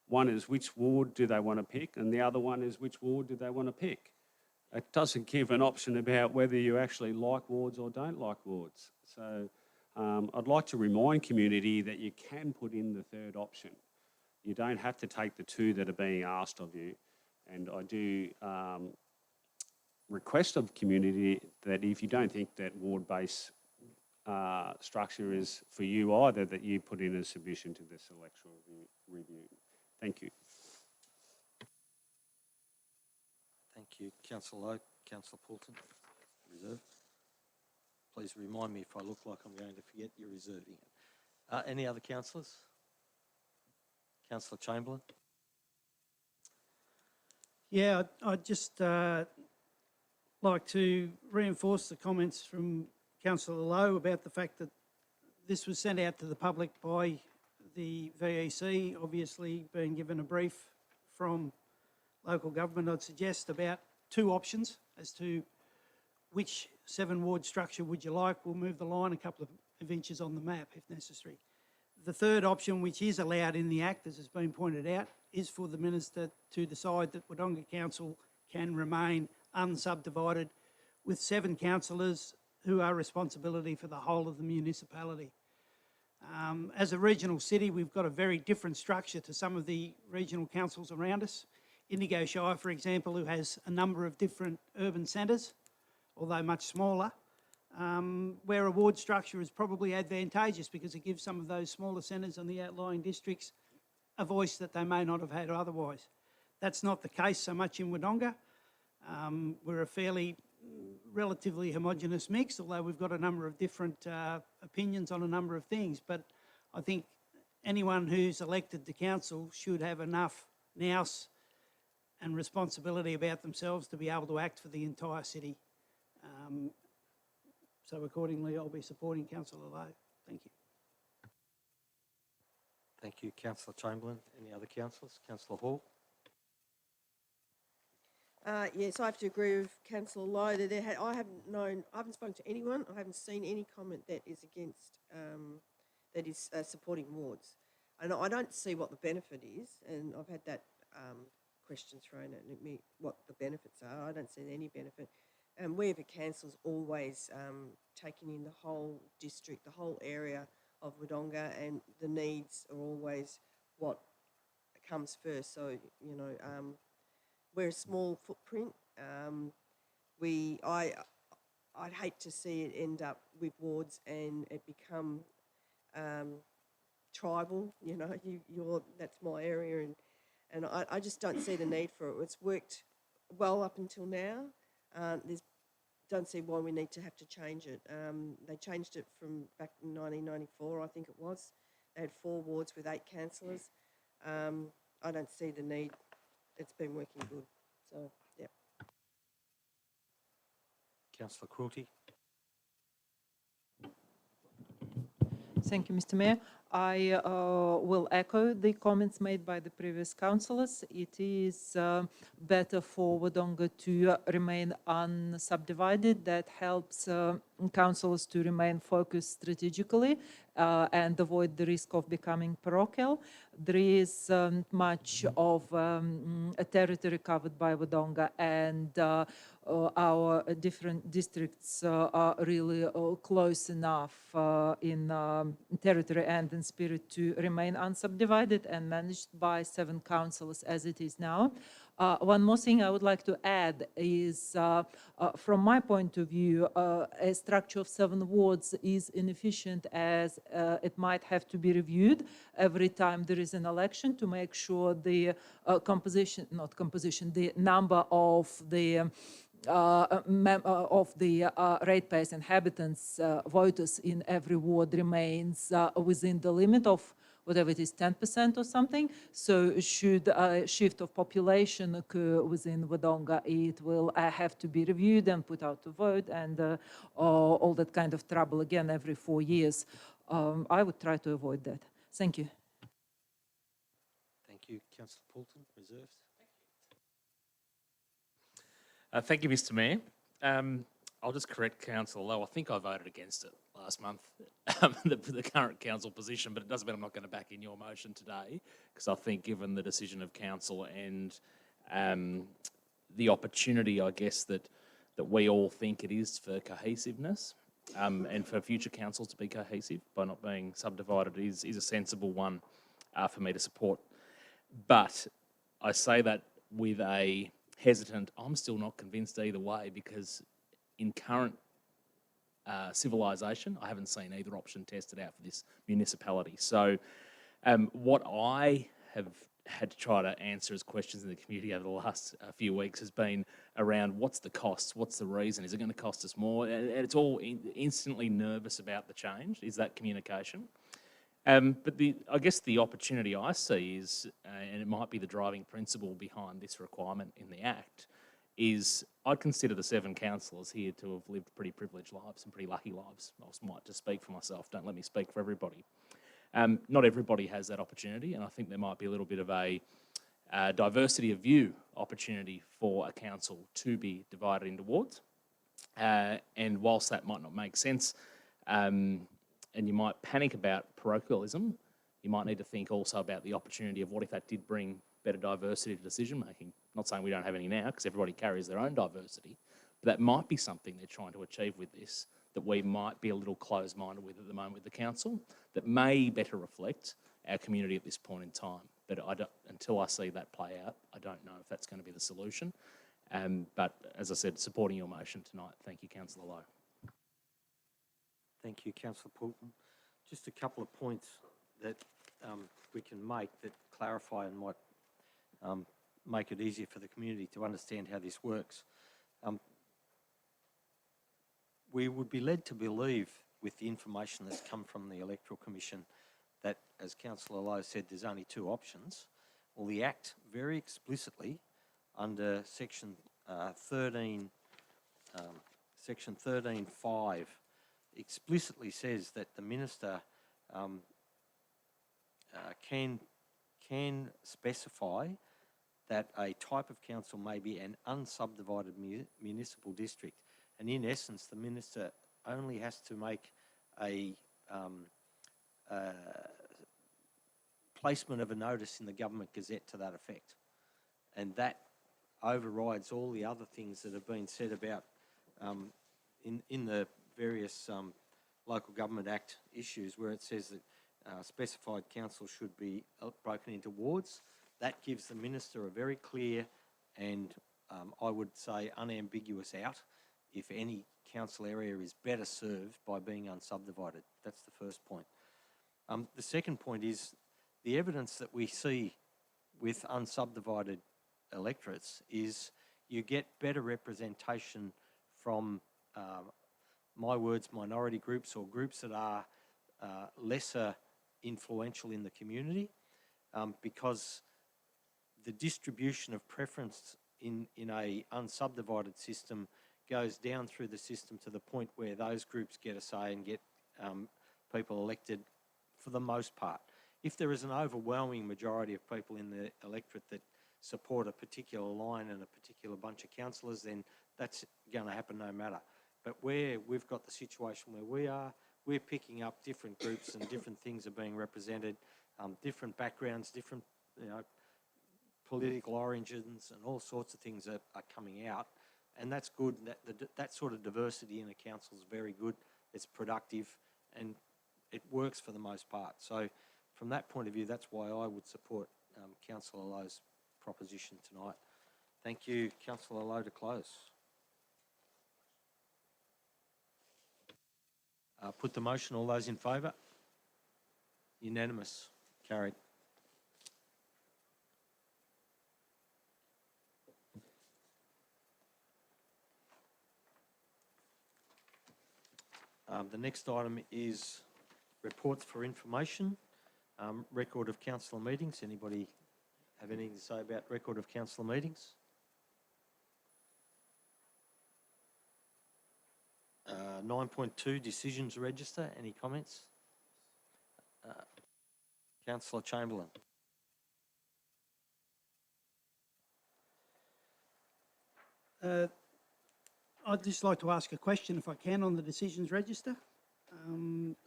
One is which ward do they want to pick, and the other one is which ward do they want to pick. It doesn't give an option about whether you actually like wards or don't like wards. So I'd like to remind community that you can put in the third option. You don't have to take the two that are being asked of you. And I do request of community that if you don't think that ward-based structure is for you either, that you put in a submission to this electoral review. Thank you. Thank you, councillor Lowe. Councillor Poulton, reserve. Please remind me if I look like I'm going to forget you're reserving it. Any other councillors? Councillor Chamberlain. Yeah, I'd just like to reinforce the comments from Councillor Lowe about the fact that this was sent out to the public by the VEC, obviously being given a brief from local government. I'd suggest about two options as to which 7-ward structure would you like. We'll move the line a couple of inches on the map if necessary. The third option, which is allowed in the Act, as has been pointed out, is for the Minister to decide that Wodonga Council can remain unsubdivided with 7 councillors who are responsibility for the whole of the municipality. As a regional city, we've got a very different structure to some of the regional councils around us. Indigo Shire, for example, who has a number of different urban centres, although much smaller, where a ward structure is probably advantageous because it gives some of those smaller centres and the outlying districts a voice that they may not have had otherwise. That's not the case so much in Wodonga. We're a fairly relatively homogenous mix, although we've got a number of different opinions on a number of things. But I think anyone who's elected to council should have enough nous and responsibility about themselves to be able to act for the entire city. So accordingly, I'll be supporting Councillor Lowe. Thank you. Thank you, councillor Chamberlain. Any other councillors? Councillor Hall. Yes, I have to agree with Councillor Lowe that I haven't spoken to anyone. I haven't seen any comment that is against, that is supporting wards. And I don't see what the benefit is, and I've had that question thrown at me, what the benefits are. I don't see any benefit. And we have a council's always taken in the whole district, the whole area of Wodonga, and the needs are always what comes first. So, you know, we're a small footprint. I'd hate to see it end up with wards and it become tribal. You know, that's my area, and I just don't see the need for it. It's worked well up until now. Don't see why we need to have to change it. They changed it from back in 1994, I think it was. They had 4 wards with 8 councillors. I don't see the need. It's been working good. So, yeah. Councillor Cruelty. Thank you, Mr. Mayor. I will echo the comments made by the previous councillors. It is better for Wodonga to remain unsubdivided. That helps councillors to remain focused strategically and avoid the risk of becoming parochial. There is much of a territory covered by Wodonga, and our different districts are really close enough in territory and in spirit to remain unsubdivided and managed by 7 councillors as it is now. One more thing I would like to add is, from my point of view, a structure of 7 wards is inefficient, as it might have to be reviewed every time there is an election to make sure the the number of the ratepayers, inhabitants, voters in every ward remains within the limit of whatever it is, 10% or something. So should a shift of population occur within Wodonga, it will have to be reviewed and put out to vote, and all that kind of trouble again every 4 years. I would try to avoid that. Thank you. Thank you. Councillor Poulton, reserves. Thank you, Mr. Mayor. I'll just correct Councillor Lowe. I think I voted against it last month, the current council position, but it doesn't mean I'm not going to back in your motion today, because I think given the decision of council and the opportunity, I guess, that we all think it is for cohesiveness and for future councils to be cohesive by not being subdivided is a sensible one for me to support. But I say that with a hesitant, I'm still not convinced either way, because in current civilisation, I haven't seen either option tested out for this municipality. So what I have had to try to answer as questions in the community over the last few weeks has been around what's the cost, what's the reason, is it going to cost us more? And it's all instantly nervous about the change, is that communication. But I guess the opportunity I see is, and it might be the driving principle behind this requirement in the Act, is I'd consider the 7 councillors here to have lived pretty privileged lives and pretty lucky lives. I might just speak for myself, don't let me speak for everybody. Not everybody has that opportunity, and I think there might be a little bit of a diversity of view opportunity for a council to be divided into wards. And whilst that might not make sense, and you might panic about parochialism, you might need to think also about the opportunity of what if that did bring better diversity to decision making. Not saying we don't have any now, because everybody carries their own diversity, but that might be something they're trying to achieve with this, that we might be a little closed-minded with at the moment with the council, that may better reflect our community at this point in time. But until I see that play out, I don't know if that's going to be the solution. But as I said, supporting your motion tonight. Thank you, Councillor Lowe. Thank you, Councillor Poulton. Just a couple of points that we can make that clarify and might make it easier for the community to understand how this works. We would be led to believe, with the information that's come from the Electoral Commission, that, as Councillor Lowe said, there's only 2 options. Well, the Act very explicitly, under Section 13.5, explicitly says that the minister can specify that a type of council may be an unsubdivided municipal district. And in essence, the minister only has to make a placement of a notice in the Government Gazette to that effect. And that overrides all the other things that have been said about in the various Local Government Act issues, where it says that specified council should be broken into wards. That gives the minister a very clear and I would say unambiguous out if any council area is better served by being unsubdivided. That's the first point. The second point is the evidence that we see with unsubdivided electorates is you get better representation from, my words, minority groups or groups that are lesser influential in the community, because the distribution of preference in a unsubdivided system goes down through the system to the point where those groups get a say and get people elected for the most part. If there is an overwhelming majority of people in the electorate that support a particular line and a particular bunch of councillors, then that's going to happen no matter. But where we've got the situation where we are, we're picking up different groups and different things are being represented, different backgrounds, different, political origins and all sorts of things are coming out. And that's good. That sort of diversity in a council is very good. It's productive and it works for the most part. So from that point of view, that's why I would support Councillor Lowe's proposition tonight. Thank you, Councillor Lowe, to close. Put the motion. All those in favour? Unanimous. Carried. The next item is reports for information. Record of councillor meetings. Anybody have anything to say about record of councillor meetings? 9.2 decisions register. Any comments? Councillor Chamberlain. I'd just like to ask a question, if I can, on the decisions register.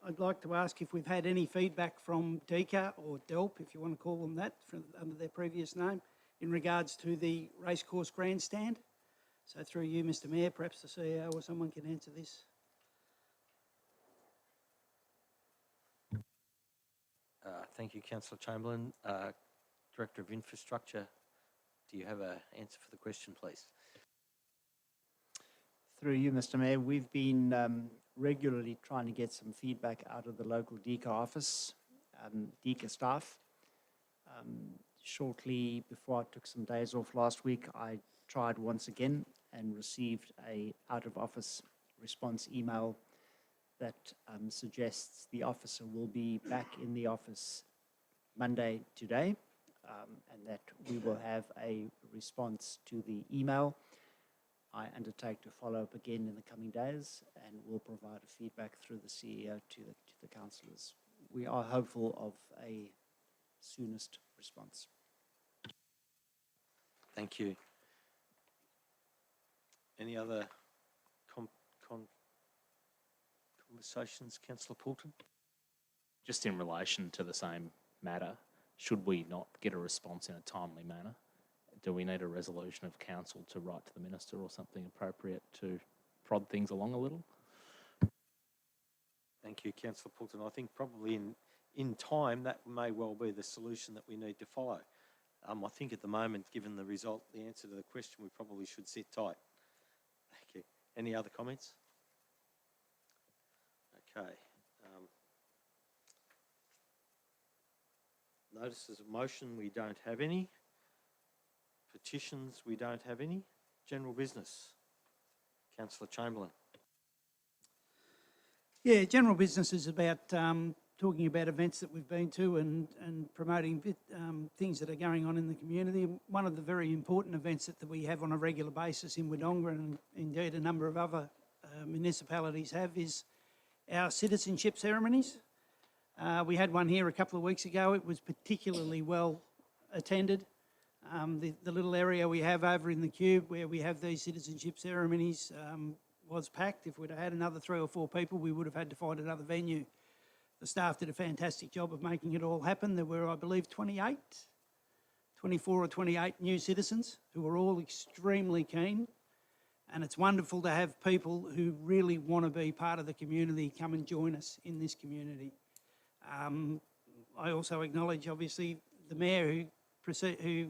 I'd like to ask if we've had any feedback from DECA or DELP, if you want to call them that, under their previous name, in regards to the racecourse grandstand. So through you, Mr Mayor, perhaps the CEO or someone can answer this. Thank you, Councillor Chamberlain. Director of Infrastructure, do you have an answer for the question, please? Through you, Mr Mayor, we've been regularly trying to get some feedback out of the local DECA office, DECA staff. Shortly before I took some days off last week, I tried once again and received a out-of-office response email that suggests the officer will be back in the office Monday today, and that we will have a response to the email. I undertake to follow up again in the coming days and will provide a feedback through the CEO to the councillors. We are hopeful of a soonest response. Thank you. Any other conversations, Councillor Poulton? Just in relation to the same matter, should we not get a response in a timely manner? Do we need a resolution of council to write to the minister or something appropriate to prod things along a little? Thank you, Councillor Poulton. I think probably in time that may well be the solution that we need to follow. I think at the moment, given the result, the answer to the question, we probably should sit tight. Thank you. Any other comments? Okay. Notices of motion, we don't have any. Petitions, we don't have any. General business. Councillor Chamberlain. Yeah, general business is about talking about events that we've been to and promoting things that are going on in the community. One of the very important events that we have on a regular basis in Wodonga, and indeed a number of other municipalities have, is our citizenship ceremonies. We had one here a couple of weeks ago. It was particularly well attended. The little area we have over in the Cube where we have these citizenship ceremonies was packed. If we'd have had another 3 or 4 people, we would have had to find another venue. The staff did a fantastic job of making it all happen. There were, I believe, 24 or 28 new citizens who were all extremely keen. And it's wonderful to have people who really want to be part of the community come and join us in this community. I also acknowledge, obviously, the Mayor who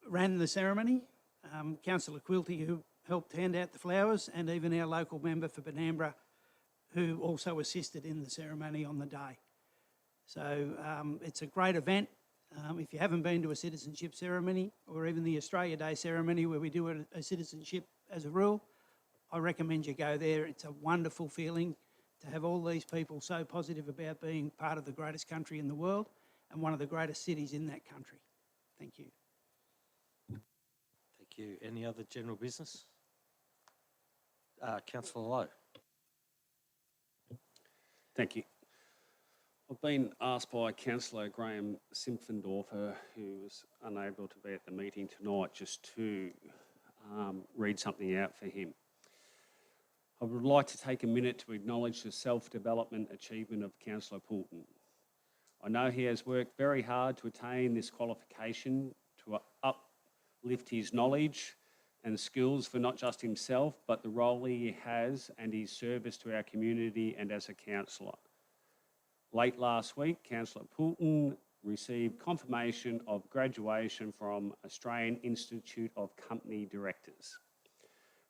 ran the ceremony, Councillor Quilty, who helped hand out the flowers, and even our local member for Benambra, who also assisted in the ceremony on the day. So it's a great event. If you haven't been to a citizenship ceremony, or even the Australia Day ceremony where we do a citizenship as a rule, I recommend you go there. It's a wonderful feeling to have all these people so positive about being part of the greatest country in the world and one of the greatest cities in that country. Thank you. Thank you. Any other general business? Councillor Lowe. Thank you. I've been asked by Councillor Graham Simpfendorfer, who was unable to be at the meeting tonight, just to read something out for him. I would like to take a minute to acknowledge the self-development achievement of Councillor Poulton. I know he has worked very hard to attain this qualification to uplift his knowledge and skills for not just himself, but the role he has and his service to our community and as a councillor. Late last week, Councillor Poulton received confirmation of graduation from Australian Institute of Company Directors.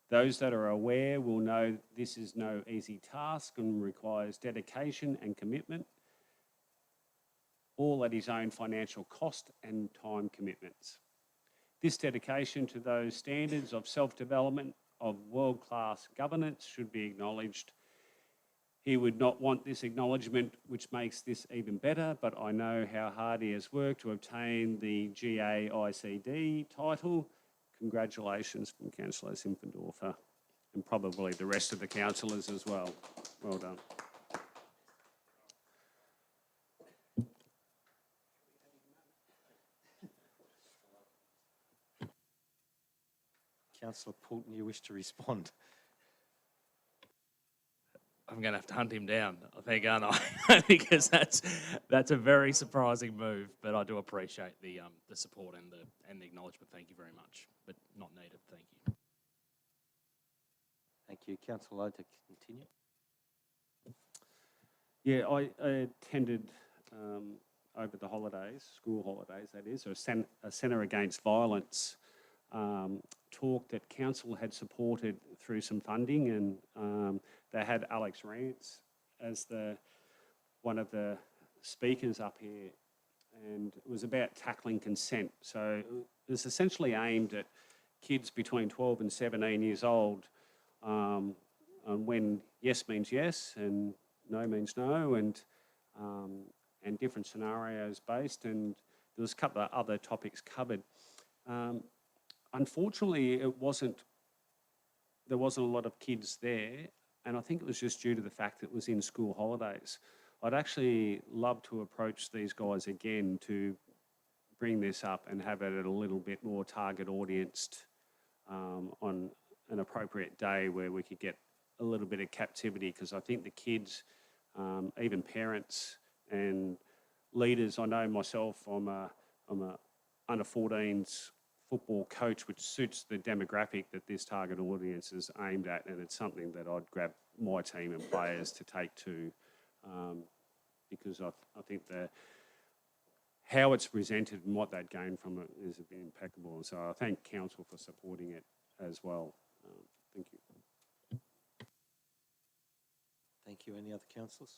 Those that are aware will know this is no easy task and requires dedication and commitment, all at his own financial cost and time commitments. This dedication to those standards of self-development of world-class governance should be acknowledged. He would not want this acknowledgement, which makes this even better, but I know how hard he has worked to obtain the GAICD title. Congratulations from Councillor Simpfendorfer and probably the rest of the councillors as well. Well done. Councillor Poulton, you wish to respond? I'm going to have to hunt him down, I think, aren't I? Because that's a very surprising move, but I do appreciate the support and the acknowledgement. Thank you very much, but not needed. Thank you. Thank you. Councillor Lowe, to continue. Yeah, I attended over the holidays, school holidays that is, a Centre Against Violence talk that council had supported through some funding, and they had Alex Rance as one of the speakers up here, and it was about tackling consent. So it was essentially aimed at kids between 12 and 17 years old, and when yes means yes and no means no, and different scenarios based, and there was a couple of other topics covered. Unfortunately, there wasn't a lot of kids there, and I think it was just due to the fact that it was in school holidays. I'd actually love to approach these guys again to bring this up and have it at a little bit more target audienced on an appropriate day where we could get a little bit of captivity, because I think the kids, even parents and leaders, I know myself, I'm a under 14s football coach, which suits the demographic that this target audience is aimed at, and it's something that I'd grab my team and players to take to, because I think how it's presented and what they'd gain from it is impeccable. So I thank council for supporting it as well. Thank you. Thank you. Any other councillors?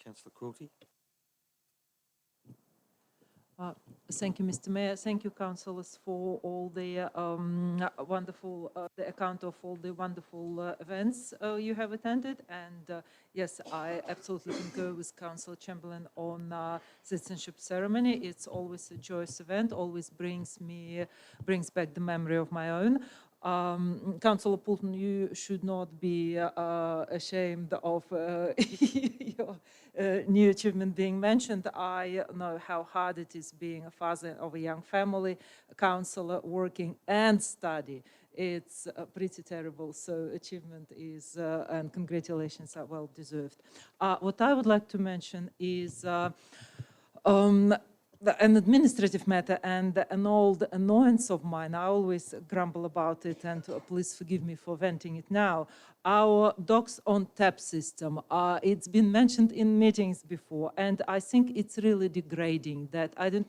Councillor Quilty. Thank you, Mr. Mayor. Thank you, councillors, for all the wonderful, the account of all the wonderful events you have attended. And yes, I absolutely concur with Councillor Chamberlain on citizenship ceremony. It's always a joyous event, always brings back the memory of my own. Councillor Poulton, you should not be ashamed of your new achievement being mentioned. I know how hard it is being a father of a young family, a councillor, working and study. It's pretty terrible, so achievement is, and congratulations are well deserved. What I would like to mention is an administrative matter and an old annoyance of mine. I always grumble about it, and please forgive me for venting it now. Our docs on tap system, it's been mentioned in meetings before, and I think it's really degrading that I don't...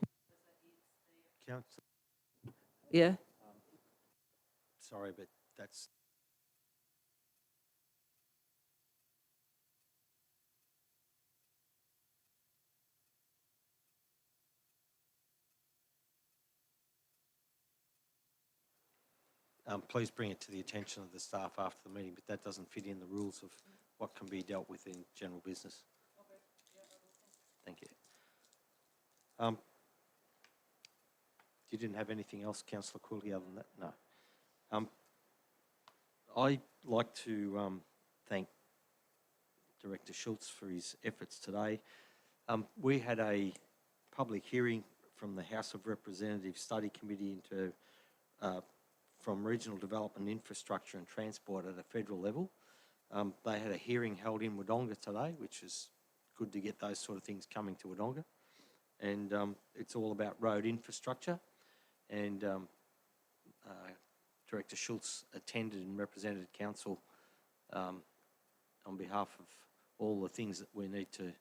Councillor. Yeah? Sorry, but that's... please bring it to the attention of the staff after the meeting, but that doesn't fit in the rules of what can be dealt with in general business. Okay. Yeah, thank you. You didn't have anything else, Councillor Quilty, other than that? No. I'd like to thank Director Schultz for his efforts today. We had a public hearing from the House of Representatives Study Committee into from Regional Development, Infrastructure and Transport at a federal level. They had a hearing held in Wodonga today, which is good to get those sort of things coming to Wodonga. And it's all about road infrastructure. And Director Schultz attended and represented Council on behalf of all the things that we need to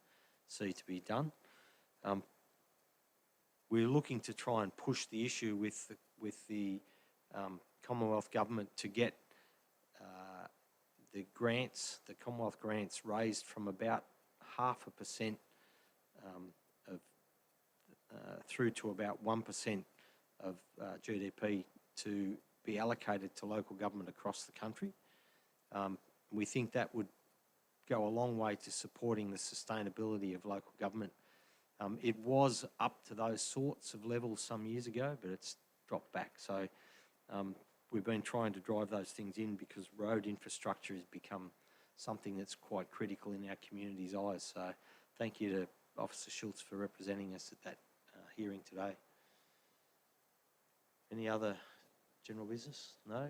see to be done. We're looking to try and push the issue with the Commonwealth Government to get the grants, the Commonwealth grants, raised from about 0.5% through to about 1% of GDP to be allocated to local government across the country. We think that would go a long way to supporting the sustainability of local government. It was up to those sorts of levels some years ago, but it's dropped back. So we've been trying to drive those things in because road infrastructure has become something that's quite critical in our community's eyes. So thank you to Officer Schultz for representing us at that hearing today. Any other general business? No?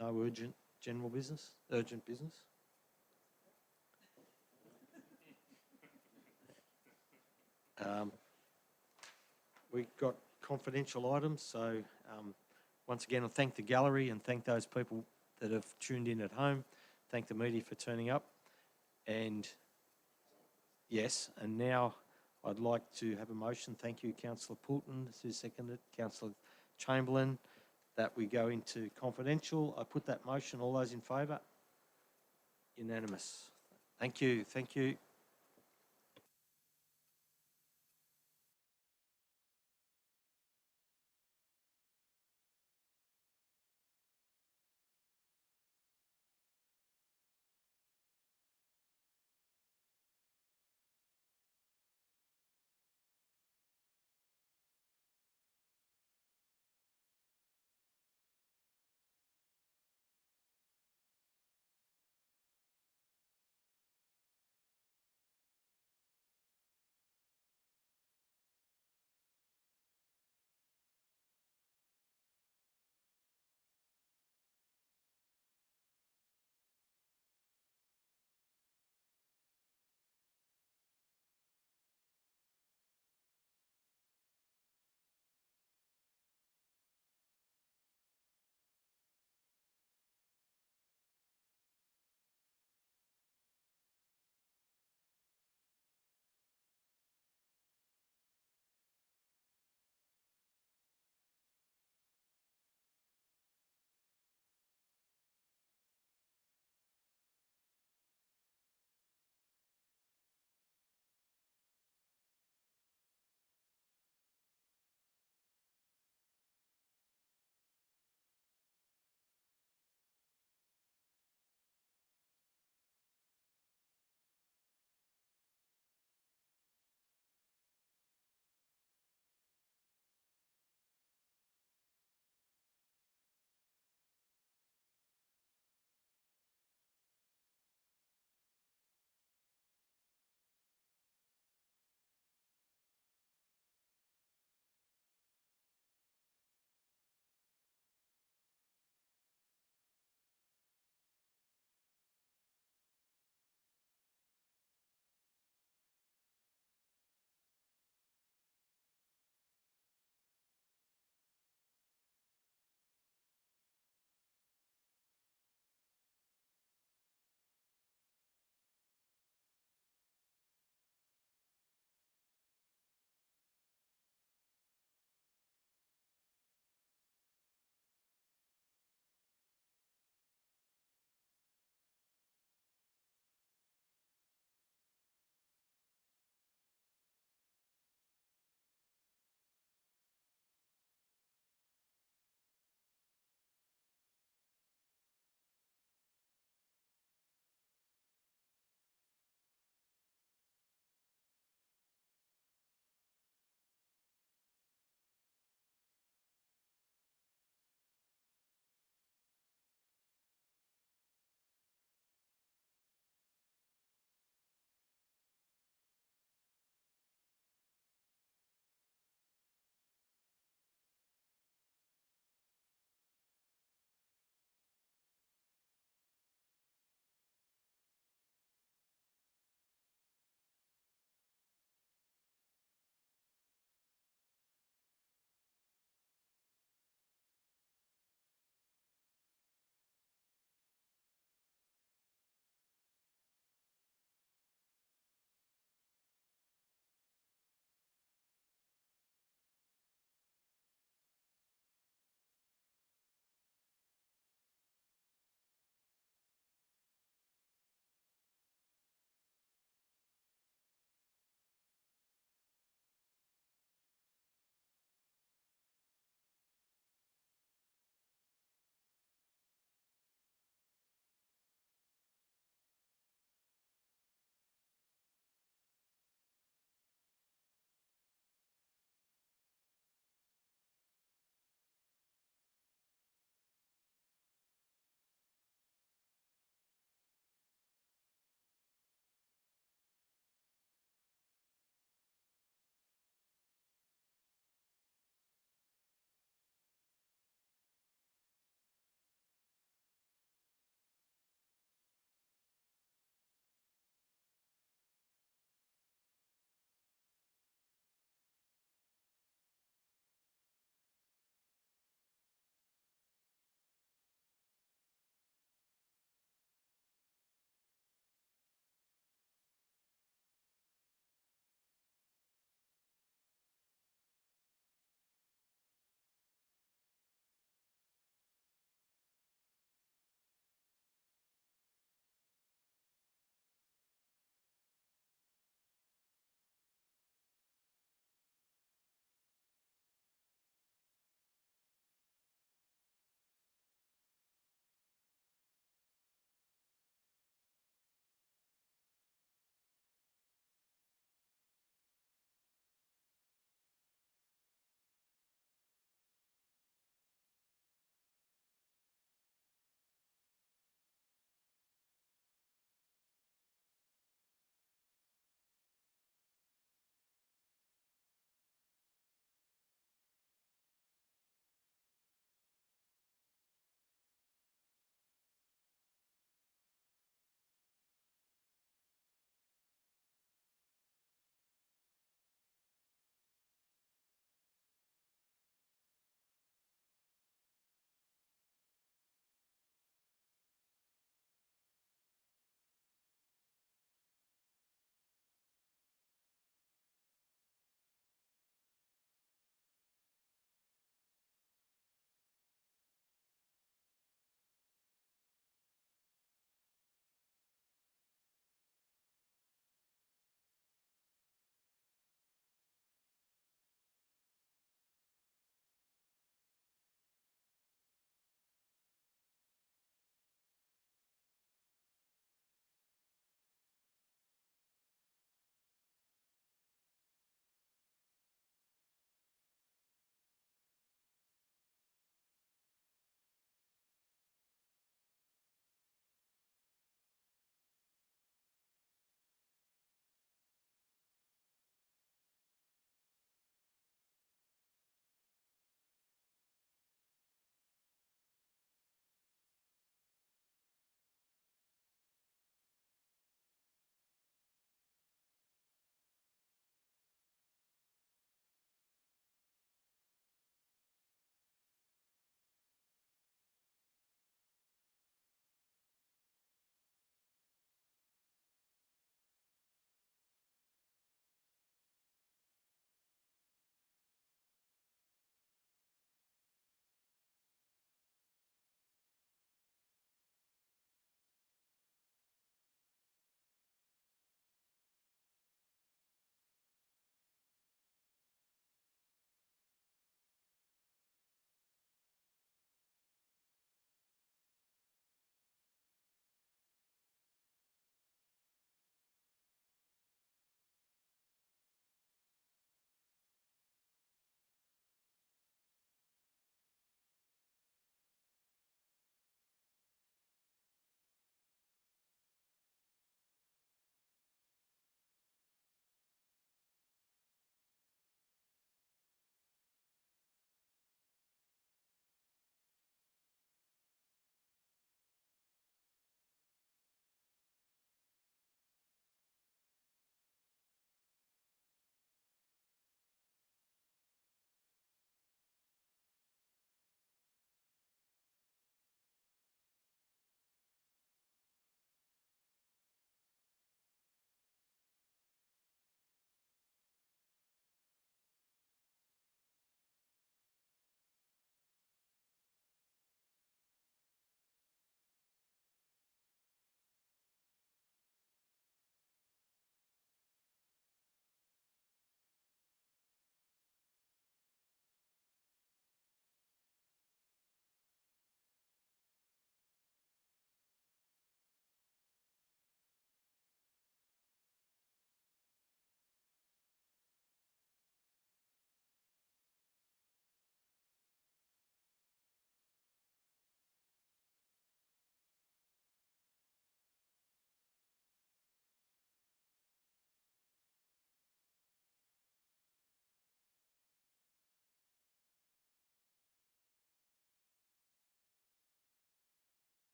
No urgent general business? Urgent business? We've got confidential items, so once again, I'll thank the gallery and thank those people that have tuned in at home. Thank the media for turning up. And yes, and now I'd like to have a motion. Thank you, Councillor Poulton, who seconded, Councillor Chamberlain, that we go into confidential. I put that motion. All those in favour? Unanimous. Thank you. Thank you.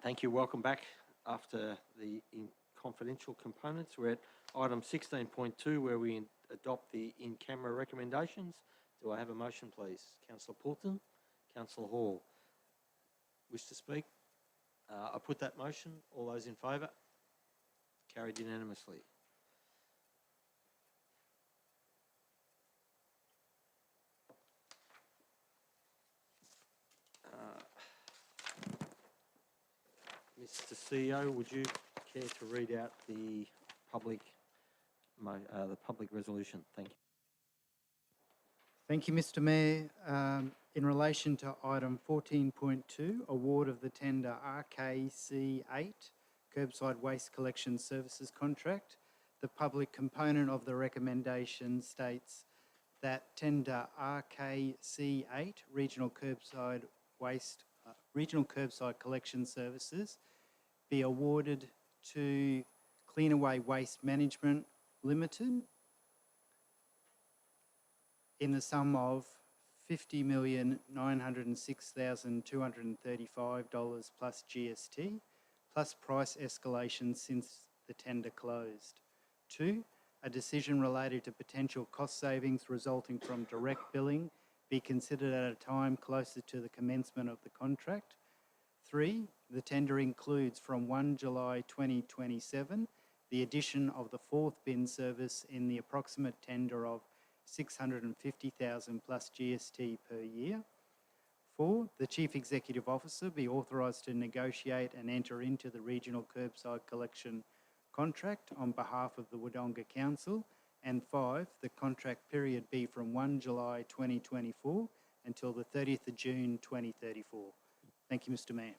Thank you. Welcome back after the confidential components. We're at item 16.2 where we adopt the in-camera recommendations. Do I have a motion, please? Councillor Poulton, Councillor Hall. Wish to speak? I put that motion. All those in favour? Carried unanimously. Mr. CEO, would you care to read out the public resolution? Thank you. Thank you, Mr Mayor. In relation to item 14.2, award of the tender RKC8, Curbside Waste Collection Services Contract, the public component of the recommendation states that tender RKC8, Regional Curbside Collection Services, be awarded to Cleanaway Waste Management Limited in the sum of $50,906,235 plus GST, plus price escalation since the tender closed. 2, a decision related to potential cost savings resulting from direct billing be considered at a time closer to the commencement of the contract. 3, the tender includes from 1 July 2027 the addition of the 4th bin service in the approximate tender of $650,000 plus GST per year. 4, the Chief Executive Officer be authorised to negotiate and enter into the regional curbside collection contract on behalf of the Wodonga Council. And 5, the contract period be from 1 July 2024 until the 30th of June 2034. Thank you, Mr Mayor.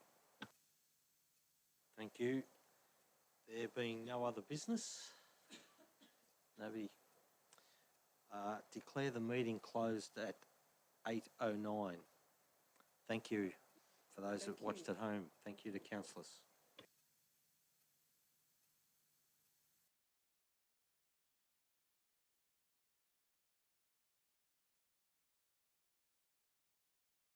Thank you. There being no other business, nobody. Declare the meeting closed at 8:09. Thank you for those that watched at home. Thank you to councillors.